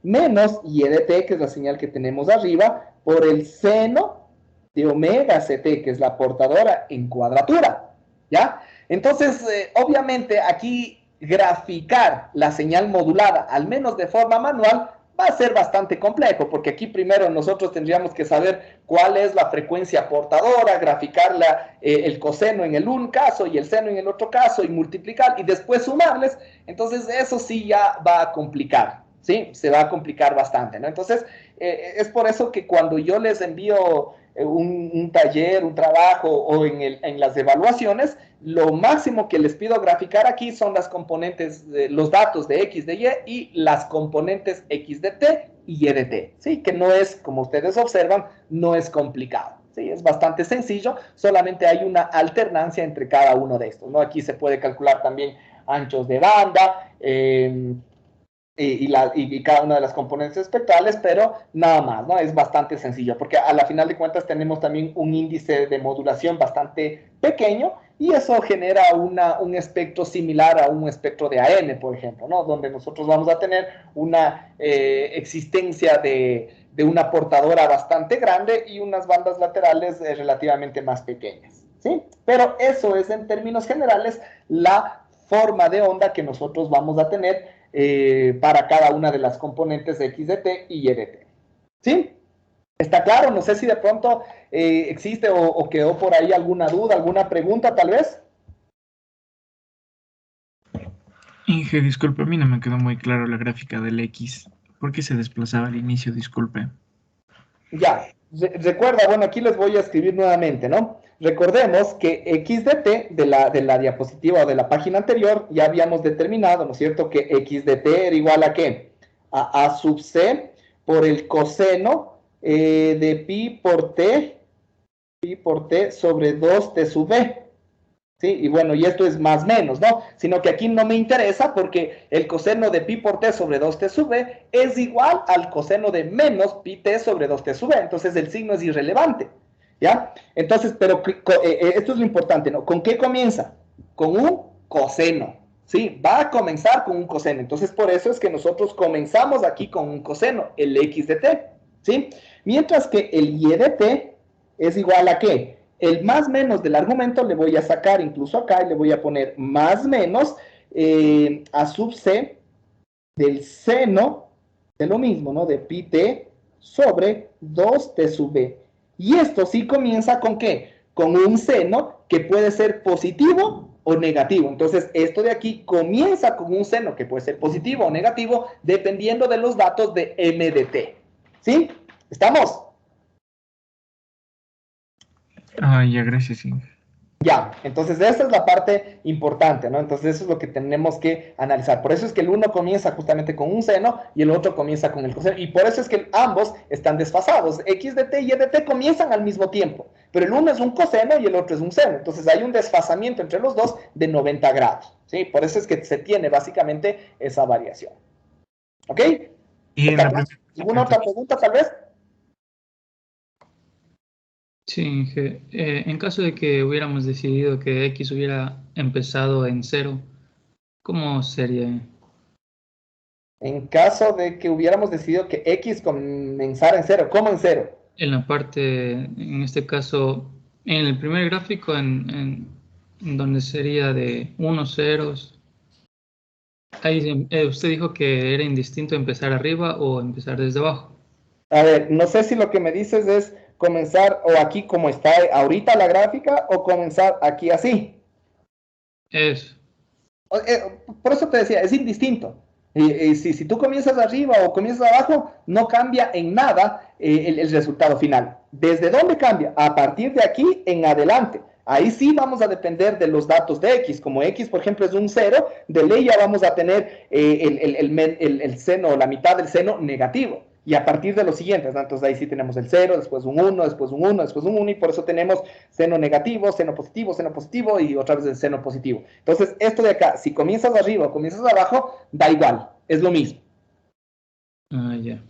menos Y de t, que es la señal que tenemos arriba, por el seno de omega ct, que es la portadora en cuadratura, ¿ya? Entonces, obviamente, aquí graficar la señal modulada, al menos de forma manual, va a ser bastante complejo, porque aquí primero nosotros tendríamos que saber cuál es la frecuencia portadora, graficar el coseno en el un caso y el seno en el otro caso y multiplicar y después sumarles. Entonces eso sí ya va a complicar, ¿sí? Se va a complicar bastante, ¿no? Entonces es por eso que cuando yo les envío un taller, un trabajo o en las evaluaciones, lo máximo que les pido graficar aquí son las componentes, los datos de X de Y y las componentes X de T y Y de T, ¿sí? Que no es, como ustedes observan, no es complicado, ¿sí? Es bastante sencillo, solamente hay una alternancia entre cada uno de estos, ¿no? Aquí se puede calcular también anchos de banda, y cada una de las componentes espectrales, pero nada más, ¿no? Es bastante sencillo, porque a la final de cuentas tenemos también un índice de modulación bastante pequeño, y eso genera un espectro similar a un espectro de AM, por ejemplo, ¿no? Donde nosotros vamos a tener una existencia de una portadora bastante grande y unas bandas laterales relativamente más pequeñas, ¿sí? Pero eso es, en términos generales, la forma de onda que nosotros vamos a tener para cada una de las componentes X de T y Y de T. ¿Sí? ¿Está claro? No sé si de pronto existe o quedó por ahí alguna duda, alguna pregunta tal vez. Inge, disculpe, a mí no me quedó muy claro la gráfica del X. ¿Por qué se desplazaba al inicio? Disculpe. Ya, recuerda, bueno, aquí les voy a escribir nuevamente, ¿no? Recordemos que X de T de la diapositiva o de la página anterior ya habíamos determinado, ¿no es cierto?, que X de T era igual a ¿qué? A sub C por el coseno de pi por T sobre 2T sub B. ¿Sí? Y bueno, y esto es más menos, ¿no? Sino que aquí no me interesa porque el coseno de pi por t sobre 2t sub b es igual al coseno de menos pi t sobre 2t sub b. Entonces el signo es irrelevante, ¿ya? Entonces, pero esto es lo importante, ¿no? ¿Con qué comienza? Con un coseno, ¿sí? Va a comenzar con un coseno. Entonces, por eso es que nosotros comenzamos aquí con un coseno, el x de t, ¿sí? Mientras que el y de t es igual a ¿qué? El más menos del argumento le voy a sacar incluso acá y le voy a poner más menos a sub c del seno de lo mismo, ¿no? De pi t sobre 2t sub b. Y esto sí comienza con ¿qué? Con un seno que puede ser positivo o negativo. Entonces, esto de aquí comienza con un seno que puede ser positivo o negativo dependiendo de los datos de m de t. ¿Sí? ¿Estamos? Ah, ya, gracias, Inge. Ya, entonces esa es la parte importante, ¿no? Entonces eso es lo que tenemos que analizar. Por eso es que el uno comienza justamente con un seno y el otro comienza con el coseno. Y por eso es que ambos están desfasados. X de t y Y de t comienzan al mismo tiempo, pero el uno es un coseno y el otro es un seno. Entonces hay un desfasamiento entre los dos de 90 grados, ¿sí? Por eso es que se tiene básicamente esa variación. ¿Ok? Y ¿Alguna otra pregunta tal vez? Sí, Inge. En caso de que hubiéramos decidido que X hubiera empezado en 0, ¿cómo sería? En caso de que hubiéramos decidido que X comenzara en 0, ¿cómo en 0? En la parte, en este caso, en el primer gráfico, en donde sería de 1 ceros, ahí usted dijo que era indistinto empezar arriba o empezar desde abajo. A ver, no sé si lo que me dices es comenzar o aquí como está ahorita la gráfica o comenzar aquí así. Eso. Por eso te decía, es indistinto. Si tú comienzas arriba o comienzas abajo, no cambia en nada el resultado final. ¿Desde dónde cambia? A partir de aquí en adelante. Ahí sí vamos a depender de los datos de X. Como X, por ejemplo, es un 0, de ley ya vamos a tener el seno, la mitad del seno negativo. Y a partir de los siguientes, ¿no? Entonces ahí sí tenemos el 0, después un 1, después un 1, después un 1, y por eso tenemos seno negativo y otra vez el seno positivo. Entonces, esto de acá, si comienzas arriba o comienzas abajo, da igual, es lo mismo. Ah, ya,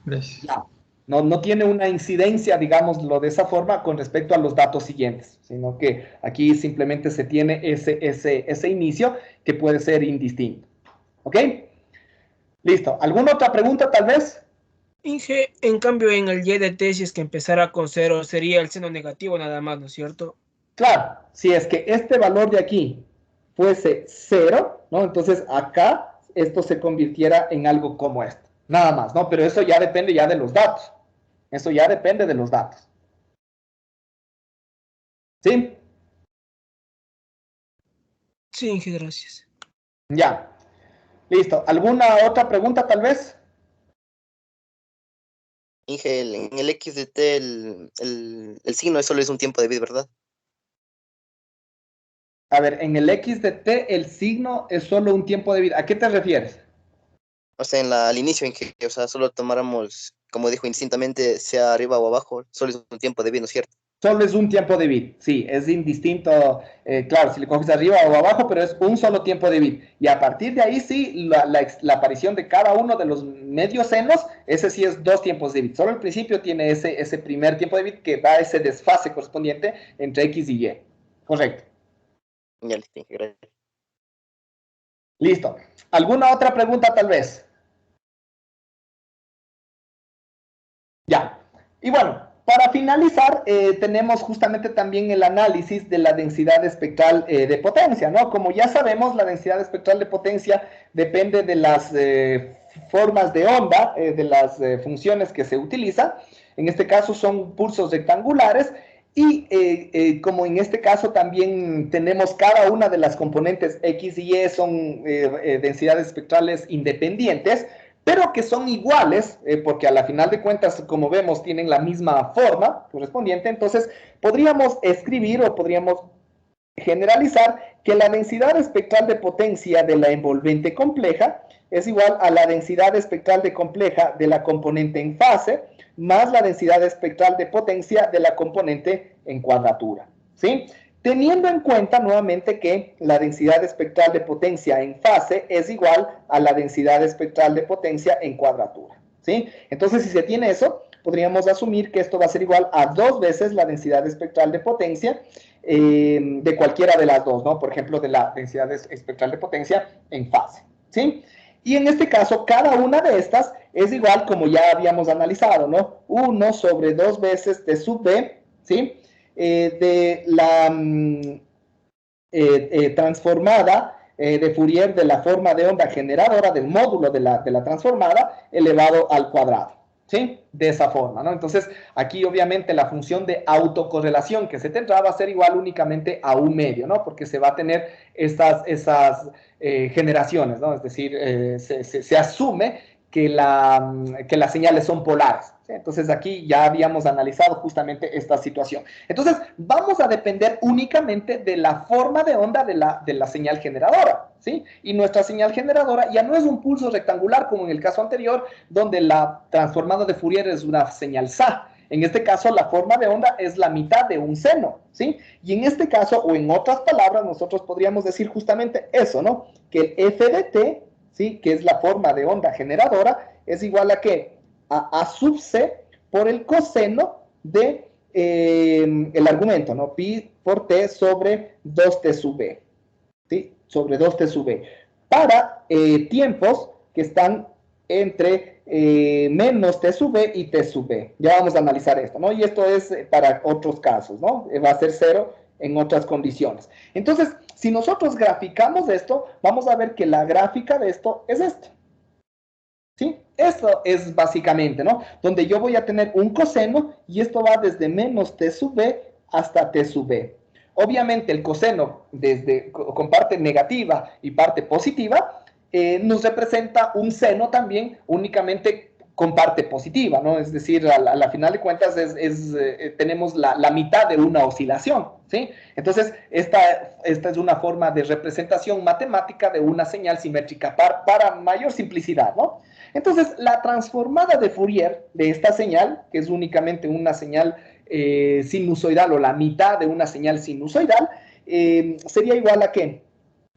gracias. Ya. No tiene una incidencia, digámoslo de esa forma, con respecto a los datos siguientes, sino que aquí simplemente se tiene ese inicio que puede ser indistinto. ¿Ok? Listo. ¿Alguna otra pregunta tal vez? Inge, en cambio en el y de t, si es que empezara con 0, sería el seno negativo nada más, ¿no es cierto? Claro, si es que este valor de aquí fuese 0, ¿no? Entonces acá esto se convirtiera en algo como esto. Nada más, ¿no? Pero eso ya depende ya de los datos. Eso ya depende de los datos. ¿Sí? Sí, Inge, gracias. Ya. Listo. ¿Alguna otra pregunta tal vez? Inge, en el X de T el signo solo es un tiempo de bit, ¿verdad? A ver, en el X de T el signo es solo un tiempo de vida. ¿A qué te refieres? O sea, al inicio, Inge, o sea, solo tomáramos, como dijo indistintamente, sea arriba o abajo, solo es un tiempo de bit, ¿no es cierto? Solo es un tiempo de bit, sí, es indistinto, claro, si le coges arriba o abajo, pero es un solo tiempo de bit. Y a partir de ahí sí, la aparición de cada uno de los medios senos, ese sí es 2 tiempos de bit. Solo el principio tiene ese primer tiempo de bit que da ese desfase correspondiente entre X y Y. Correcto. Ya, listo, Inge, gracias. Listo. ¿Alguna otra pregunta tal vez? Ya. Y bueno, para finalizar, tenemos justamente también el análisis de la densidad espectral de potencia, ¿no? Como ya sabemos, la densidad espectral de potencia depende de las formas de onda, de las funciones que se utilizan. En este caso son pulsos rectangulares y como en este caso también tenemos cada una de las componentes X y Y son densidades espectrales independientes, pero que son iguales, porque a la final de cuentas, como vemos, tienen la misma forma correspondiente. Entonces, podríamos escribir o podríamos generalizar que la densidad espectral de potencia de la envolvente compleja es igual a la densidad espectral de compleja de la componente en fase, más la densidad espectral de potencia de la componente en cuadratura, ¿sí? Teniendo en cuenta nuevamente que la densidad espectral de potencia en fase es igual a la densidad espectral de potencia en cuadratura, ¿sí? Entonces, si se tiene eso, podríamos asumir que esto va a ser igual a 2 veces la densidad espectral de potencia de cualquiera de las dos, ¿no? Por ejemplo, de la densidad espectral de potencia en fase, ¿sí? Y en este caso, cada una de estas es igual, como ya habíamos analizado, ¿no? 1 sobre 2 veces T sub B, ¿sí? De la transformada de Fourier de la forma de onda generadora del módulo de la transformada elevado al cuadrado, ¿sí? De esa forma, ¿no? Entonces, aquí obviamente la función de autocorrelación que se tendrá va a ser igual únicamente a un medio, ¿no? Porque se va a tener esas generaciones, ¿no? Es decir, se asume que las señales son polares, ¿sí? Entonces aquí ya habíamos analizado justamente esta situación. Entonces vamos a depender únicamente de la forma de onda de la señal generadora, ¿sí? Y nuestra señal generadora ya no es un pulso rectangular como en el caso anterior, donde la transformada de Fourier es una señal SA. En este caso, la forma de onda es la mitad de un seno, ¿sí? Y en este caso, o en otras palabras, nosotros podríamos decir justamente eso, ¿no? Que el f de t, ¿sí? Que es la forma de onda generadora, es igual a ¿qué? A sub c por el coseno de el argumento, ¿no? Pi por t sobre 2t sub b, ¿sí? Sobre 2t sub b. Para tiempos que están entre menos t sub b y t sub b. Ya vamos a analizar esto, ¿no? Y esto es para otros casos, ¿no? Va a ser 0 en otras condiciones. Entonces, si nosotros graficamos esto, vamos a ver que la gráfica de esto es esto, ¿sí? Esto es básicamente, ¿no? Donde yo voy a tener un coseno y esto va desde menos t sub b hasta t sub b. Obviamente el coseno con parte negativa y parte positiva nos representa un seno también únicamente con parte positiva, ¿no? Es decir, a la final de cuentas tenemos la mitad de una oscilación, ¿sí? Entonces, esta es una forma de representación matemática de una señal simétrica para mayor simplicidad, ¿no? Entonces, la transformada de Fourier de esta señal, que es únicamente una señal sinusoidal o la mitad de una señal sinusoidal, sería igual a ¿qué?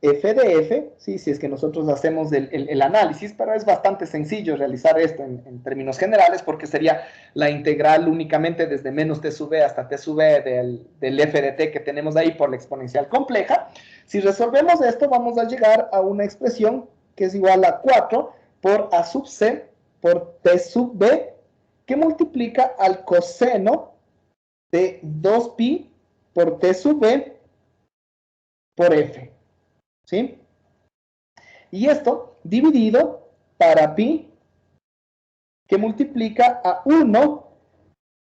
F de F, ¿sí? Si es que nosotros hacemos el análisis, pero es bastante sencillo realizar esto en términos generales porque sería la integral únicamente desde menos t sub b hasta t sub b del f de t que tenemos ahí por la exponencial compleja. Si resolvemos esto, vamos a llegar a una expresión que es igual a 4 por a sub c por t sub b, que multiplica al coseno de 2pi por t sub b por f, ¿sí? Y esto dividido para pi, que multiplica a 1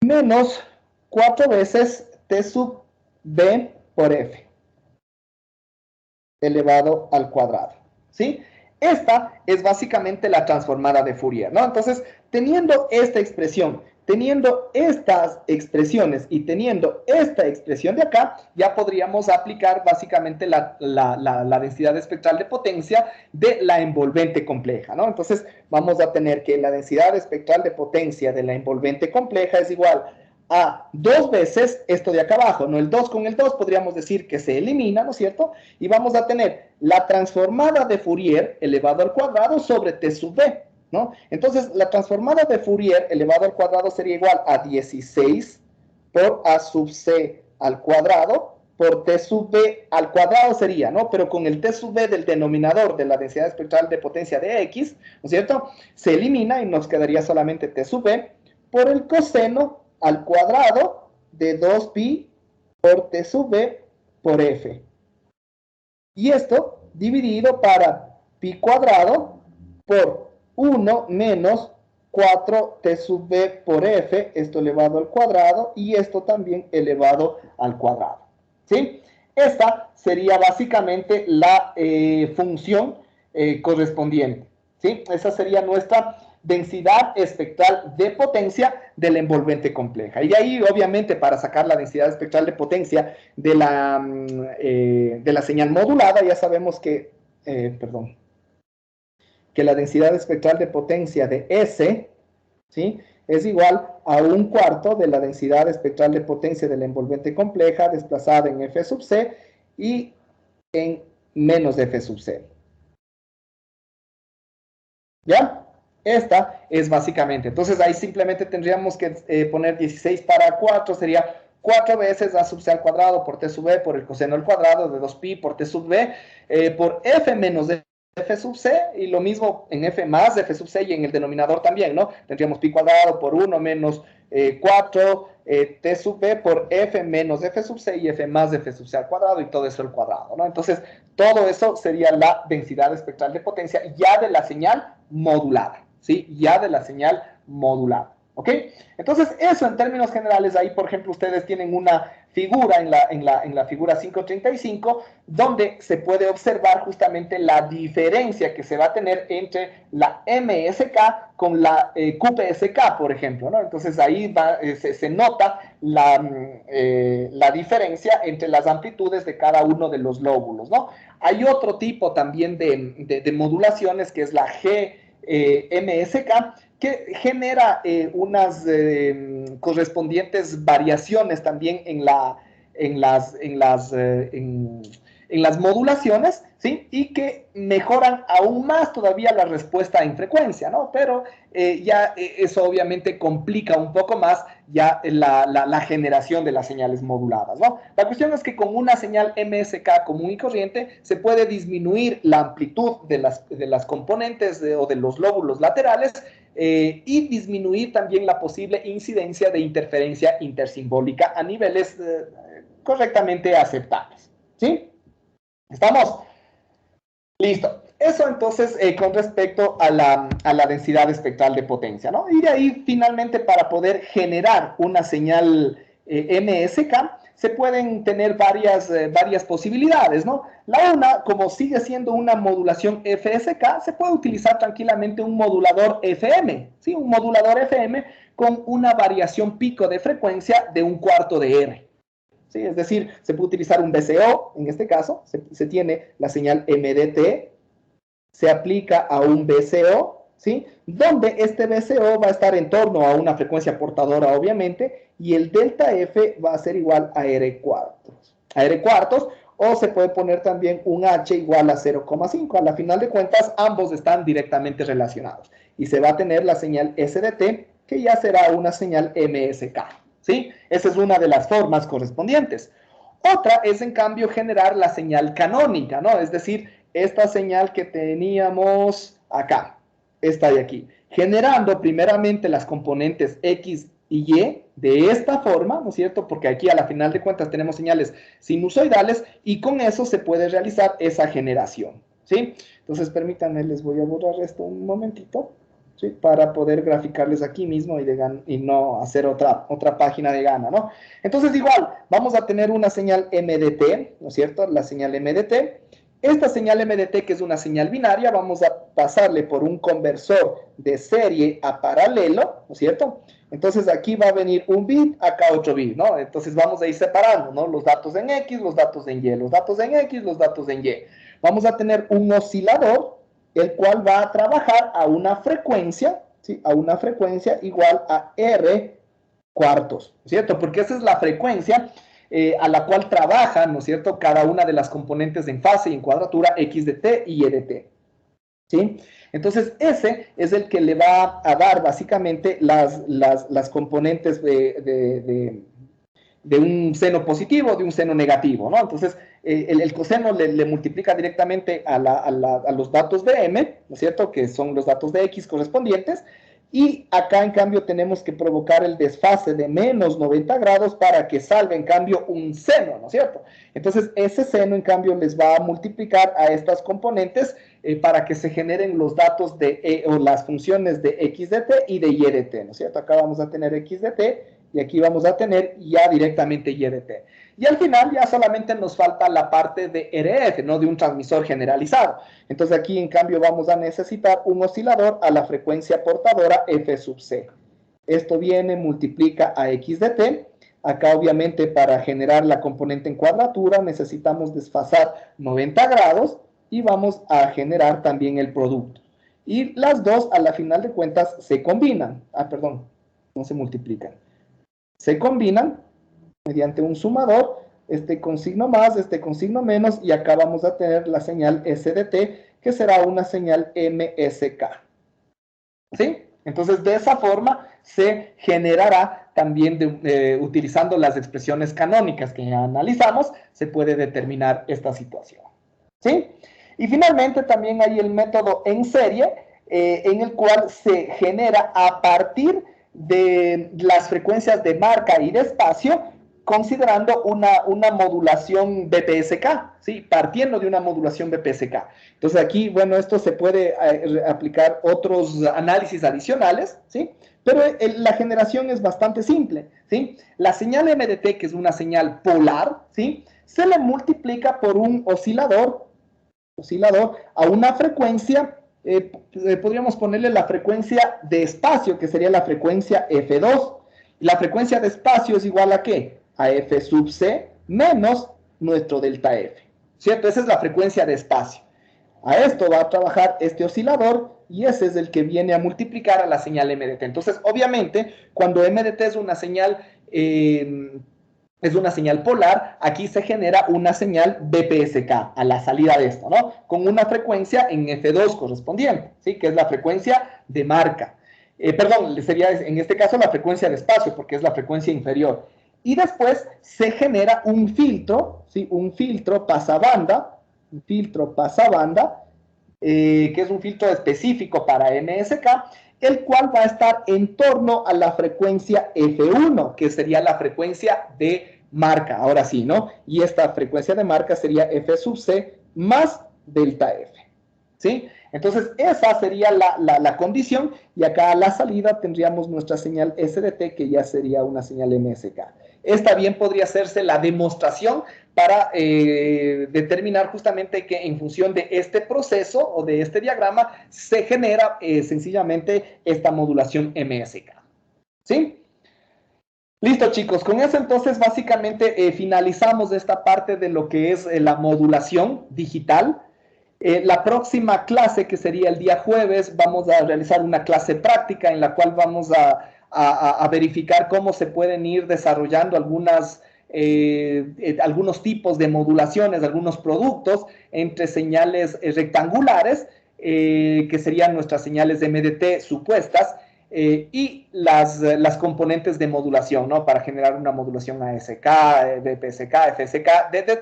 menos 4 veces t sub b por f elevado al cuadrado, ¿sí? esta es básicamente la transformada de Fourier, ¿no? Entonces, teniendo esta expresión, teniendo estas expresiones y teniendo esta expresión de acá, ya podríamos aplicar básicamente la densidad espectral de potencia de la envolvente compleja, ¿no? Entonces, vamos a tener que la densidad espectral de potencia de la envolvente compleja es igual a 2 veces esto de acá abajo, ¿no? El 2 con el 2 podríamos decir que se elimina, ¿no es cierto? Y vamos a tener la transformada de Fourier elevado al cuadrado sobre T sub B, ¿no? Entonces, la transformada de Fourier elevado al cuadrado sería igual a 16 por A sub C al cuadrado por T sub B al cuadrado sería, ¿no? Pero con el T sub B del denominador de la densidad espectral de potencia de X, ¿no es cierto? Se elimina y nos quedaría solamente T sub B por el coseno al cuadrado de 2pi por T sub B por F. Y esto dividido para pi cuadrado por 1 menos 4t sub b por f, esto elevado al cuadrado, y esto también elevado al cuadrado. ¿Sí? Esta sería básicamente la función correspondiente. ¿Sí? Esa sería nuestra densidad espectral de potencia de la envolvente compleja. Y de ahí, obviamente, para sacar la densidad espectral de potencia de la señal modulada, ya sabemos que, que la densidad espectral de potencia de S, ¿sí?, es igual a 1/4 de la densidad espectral de potencia de la envolvente compleja desplazada en F sub C y en menos F sub C. ¿Ya? Esta es básicamente. Entonces ahí simplemente tendríamos que poner 16 para 4, sería 4 veces A sub C al cuadrado por T sub B por el coseno al cuadrado de 2pi por T sub B por F menos F sub C, y lo mismo en F más F sub C y en el denominador también, ¿no? Tendríamos pi cuadrado por 1 menos 4 T sub B por F menos F sub C y F más F sub C al cuadrado y todo eso al cuadrado, ¿no? Entonces, todo eso sería la densidad espectral de potencia ya de la señal modulada, ¿sí? Ya de la señal modulada, ¿ok? Entonces, eso en términos generales, ahí, por ejemplo, ustedes tienen una figura en la figura 535, donde se puede observar justamente la diferencia que se va a tener entre la MSK con la QPSK, por ejemplo, ¿no? Entonces ahí se nota la diferencia entre las amplitudes de cada uno de los lóbulos, ¿no? Hay otro tipo también de modulaciones, que es la GMSK, que genera unas correspondientes variaciones también en las modulaciones, ¿sí? Y que mejoran aún más todavía la respuesta en frecuencia, ¿no? Pero ya eso obviamente complica un poco más ya la generación de las señales moduladas, ¿no? La cuestión es que con una señal MSK común y corriente se puede disminuir la amplitud de las componentes o de los lóbulos laterales y disminuir también la posible incidencia de interferencia intersimbólica a niveles correctamente aceptables, ¿sí? ¿Estamos? Listo. Eso entonces con respecto a la densidad espectral de potencia, ¿no? Y de ahí finalmente para poder generar una señal MSK se pueden tener varias posibilidades, ¿no? La una, como sigue siendo una modulación FSK, se puede utilizar tranquilamente un modulador FM, ¿sí? Un modulador FM con una variación pico de frecuencia de 1/4 de R. ¿Sí? Es decir, se puede utilizar un VCO, en este caso, se tiene la señal MDT, se aplica a un VCO, ¿sí? Donde este VCO va a estar en torno a una frecuencia portadora, obviamente, y el delta F va a ser igual a R cuartos, o se puede poner también un H igual a 0,5. A la final de cuentas, ambos están directamente relacionados. Y se va a tener la señal SDT, que ya será una señal MSK, ¿sí? Esa es una de las formas correspondientes. Otra es, en cambio, generar la señal canónica, ¿no? Es decir, esta señal que teníamos acá, esta de aquí, generando primeramente las componentes X y Y de esta forma, ¿no es cierto? Porque aquí a la final de cuentas tenemos señales sinusoidales y con eso se puede realizar esa generación, ¿sí? Entonces, permítanme, les voy a borrar esto un momentito, ¿sí? Para poder graficarles aquí mismo y no hacer otra página de gana, ¿no? Entonces, igual, vamos a tener una señal MDT, ¿no es cierto? La señal MDT, Esta señal MDT, que es una señal binaria, vamos a pasarle por un conversor de serie a paralelo, ¿no es cierto? Entonces aquí va a venir un bit, acá otro bit, ¿no? Entonces vamos a ir separando, ¿no? Los datos en X, los datos en Y, los datos en X, los datos en Y. Vamos a tener un oscilador, el cual va a trabajar a una frecuencia, ¿sí? A una frecuencia igual a R cuartos, ¿no es cierto? Porque esa es la frecuencia a la cual trabaja, ¿no es cierto?, cada una de las componentes en fase y en cuadratura X de t y Y de t. ¿Sí? Entonces, ese es el que le va a dar básicamente las componentes de un seno positivo, de un seno negativo, ¿no? Entonces, el coseno le multiplica directamente a los datos de m, ¿no es cierto?, que son los datos de x correspondientes, y acá, en cambio, tenemos que provocar el desfase de menos 90 grados para que salga, en cambio, un seno, ¿no es cierto? Entonces, ese seno, en cambio, les va a multiplicar a estas componentes para que se generen los datos o las funciones de x de t y de y de t, ¿no es cierto? Acá vamos a tener x de t y aquí vamos a tener ya directamente y de t. Y al final ya solamente nos falta la parte de RF, ¿no? De un transmisor generalizado. Entonces aquí, en cambio, vamos a necesitar un oscilador a la frecuencia portadora f sub c. Esto viene, multiplica a x de t. Acá, obviamente, para generar la componente en cuadratura necesitamos desfasar 90 grados y vamos a generar también el producto. Y las dos, a la final de cuentas, se combinan. Ah, perdón, no se multiplican. Se combinan mediante un sumador, este con signo más, este con signo menos, y acá vamos a tener la señal S de t, que será una señal MSK. ¿Sí? Entonces, de esa forma se generará también, utilizando las expresiones canónicas que ya analizamos, se puede determinar esta situación. ¿Sí? Y finalmente también hay el método en serie, en el cual se genera a partir de las frecuencias de marca y de espacio, considerando una modulación BPSK, ¿sí? Partiendo de una modulación BPSK. Entonces aquí, bueno, esto se puede aplicar otros análisis adicionales, ¿sí? Pero la generación es bastante simple, ¿sí? La señal MDT, que es una señal polar, ¿sí? Se le multiplica por un oscilador a una frecuencia, podríamos ponerle la frecuencia de espacio, que sería la frecuencia F2. La frecuencia de espacio es igual a ¿qué? A F sub C menos nuestro delta F, ¿cierto? Esa es la frecuencia de espacio. A esto va a trabajar este oscilador y ese es el que viene a multiplicar a la señal MDT. Entonces, obviamente, cuando MDT es una señal polar, aquí se genera una señal BPSK a la salida de esto, ¿no? Con una frecuencia en F2 correspondiente, ¿sí? Que es la frecuencia de marca. Perdón, sería en este caso la frecuencia de espacio, porque es la frecuencia inferior. Y después se genera un filtro, ¿sí? Un filtro pasabanda, que es un filtro específico para MSK, el cual va a estar en torno a la frecuencia F1, que sería la frecuencia de marca, ahora sí, ¿no? Y esta frecuencia de marca sería F sub C más delta F, ¿sí? Entonces, esa sería la condición, y acá a la salida tendríamos nuestra señal S de t, que ya sería una señal MSK. Esta bien podría hacerse la demostración para determinar justamente que en función de este proceso o de este diagrama se genera sencillamente esta modulación MSK. ¿Sí? Listo, chicos. Con eso entonces básicamente finalizamos esta parte de lo que es la modulación digital. La próxima clase, que sería el día jueves, vamos a realizar una clase práctica en la cual vamos a verificar cómo se pueden ir desarrollando algunos tipos de modulaciones, algunos productos entre señales rectangulares, que serían nuestras señales de MDT supuestas, y las componentes de modulación, ¿no? Para generar una modulación ASK, BPSK, FSK,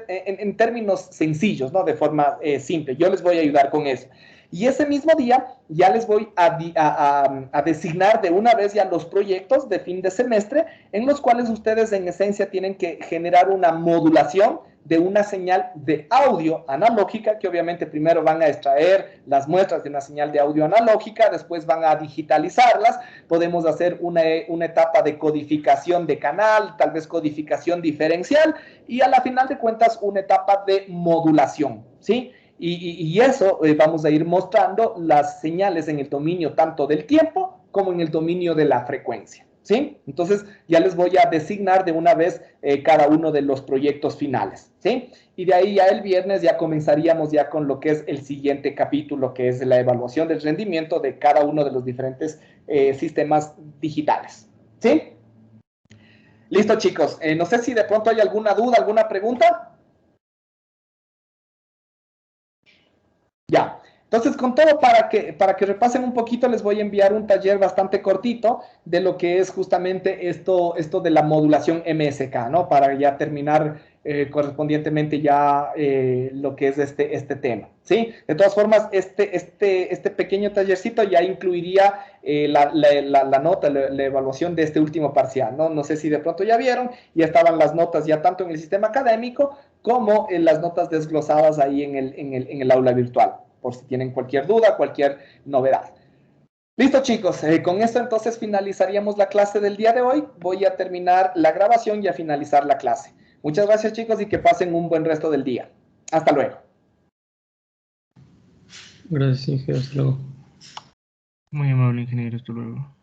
en términos sencillos, ¿no? De forma simple. Yo les voy a ayudar con eso. Y ese mismo día ya les voy a designar de una vez ya los proyectos de fin de semestre, en los cuales ustedes en esencia tienen que generar una modulación de una señal de audio analógica, que obviamente primero van a extraer las muestras de una señal de audio analógica, después van a digitalizarlas, podemos hacer una etapa de codificación de canal, tal vez codificación diferencial, y a la final de cuentas una etapa de modulación, ¿sí? Y eso vamos a ir mostrando las señales en el dominio tanto del tiempo como en el dominio de la frecuencia, ¿sí? Entonces ya les voy a designar de una vez cada uno de los proyectos finales, ¿sí? Y de ahí ya el viernes ya comenzaríamos ya con lo que es el siguiente capítulo, que es la evaluación del rendimiento de cada uno de los diferentes sistemas digitales, ¿sí? Listo, chicos. No sé si de pronto hay alguna duda, alguna pregunta. Ya. Entonces, con todo, para que repasen un poquito, les voy a enviar un taller bastante cortito de lo que es justamente esto de la modulación MSK, ¿no? Para ya terminar correspondientemente ya lo que es este tema, ¿sí? De todas formas, este pequeño tallercito ya incluiría la nota, la evaluación de este último parcial, ¿no? No sé si de pronto ya vieron, ya estaban las notas ya tanto en el sistema académico como en las notas desglosadas ahí en el aula virtual, por si tienen cualquier duda, cualquier novedad. Listo, chicos, con esto entonces finalizaríamos la clase del día de hoy. Voy a terminar la grabación y a finalizar la clase. Muchas gracias, chicos, y que pasen un buen resto del día. Hasta luego. Gracias, Inge. Hasta luego. Muy amable, ingeniero. Hasta luego.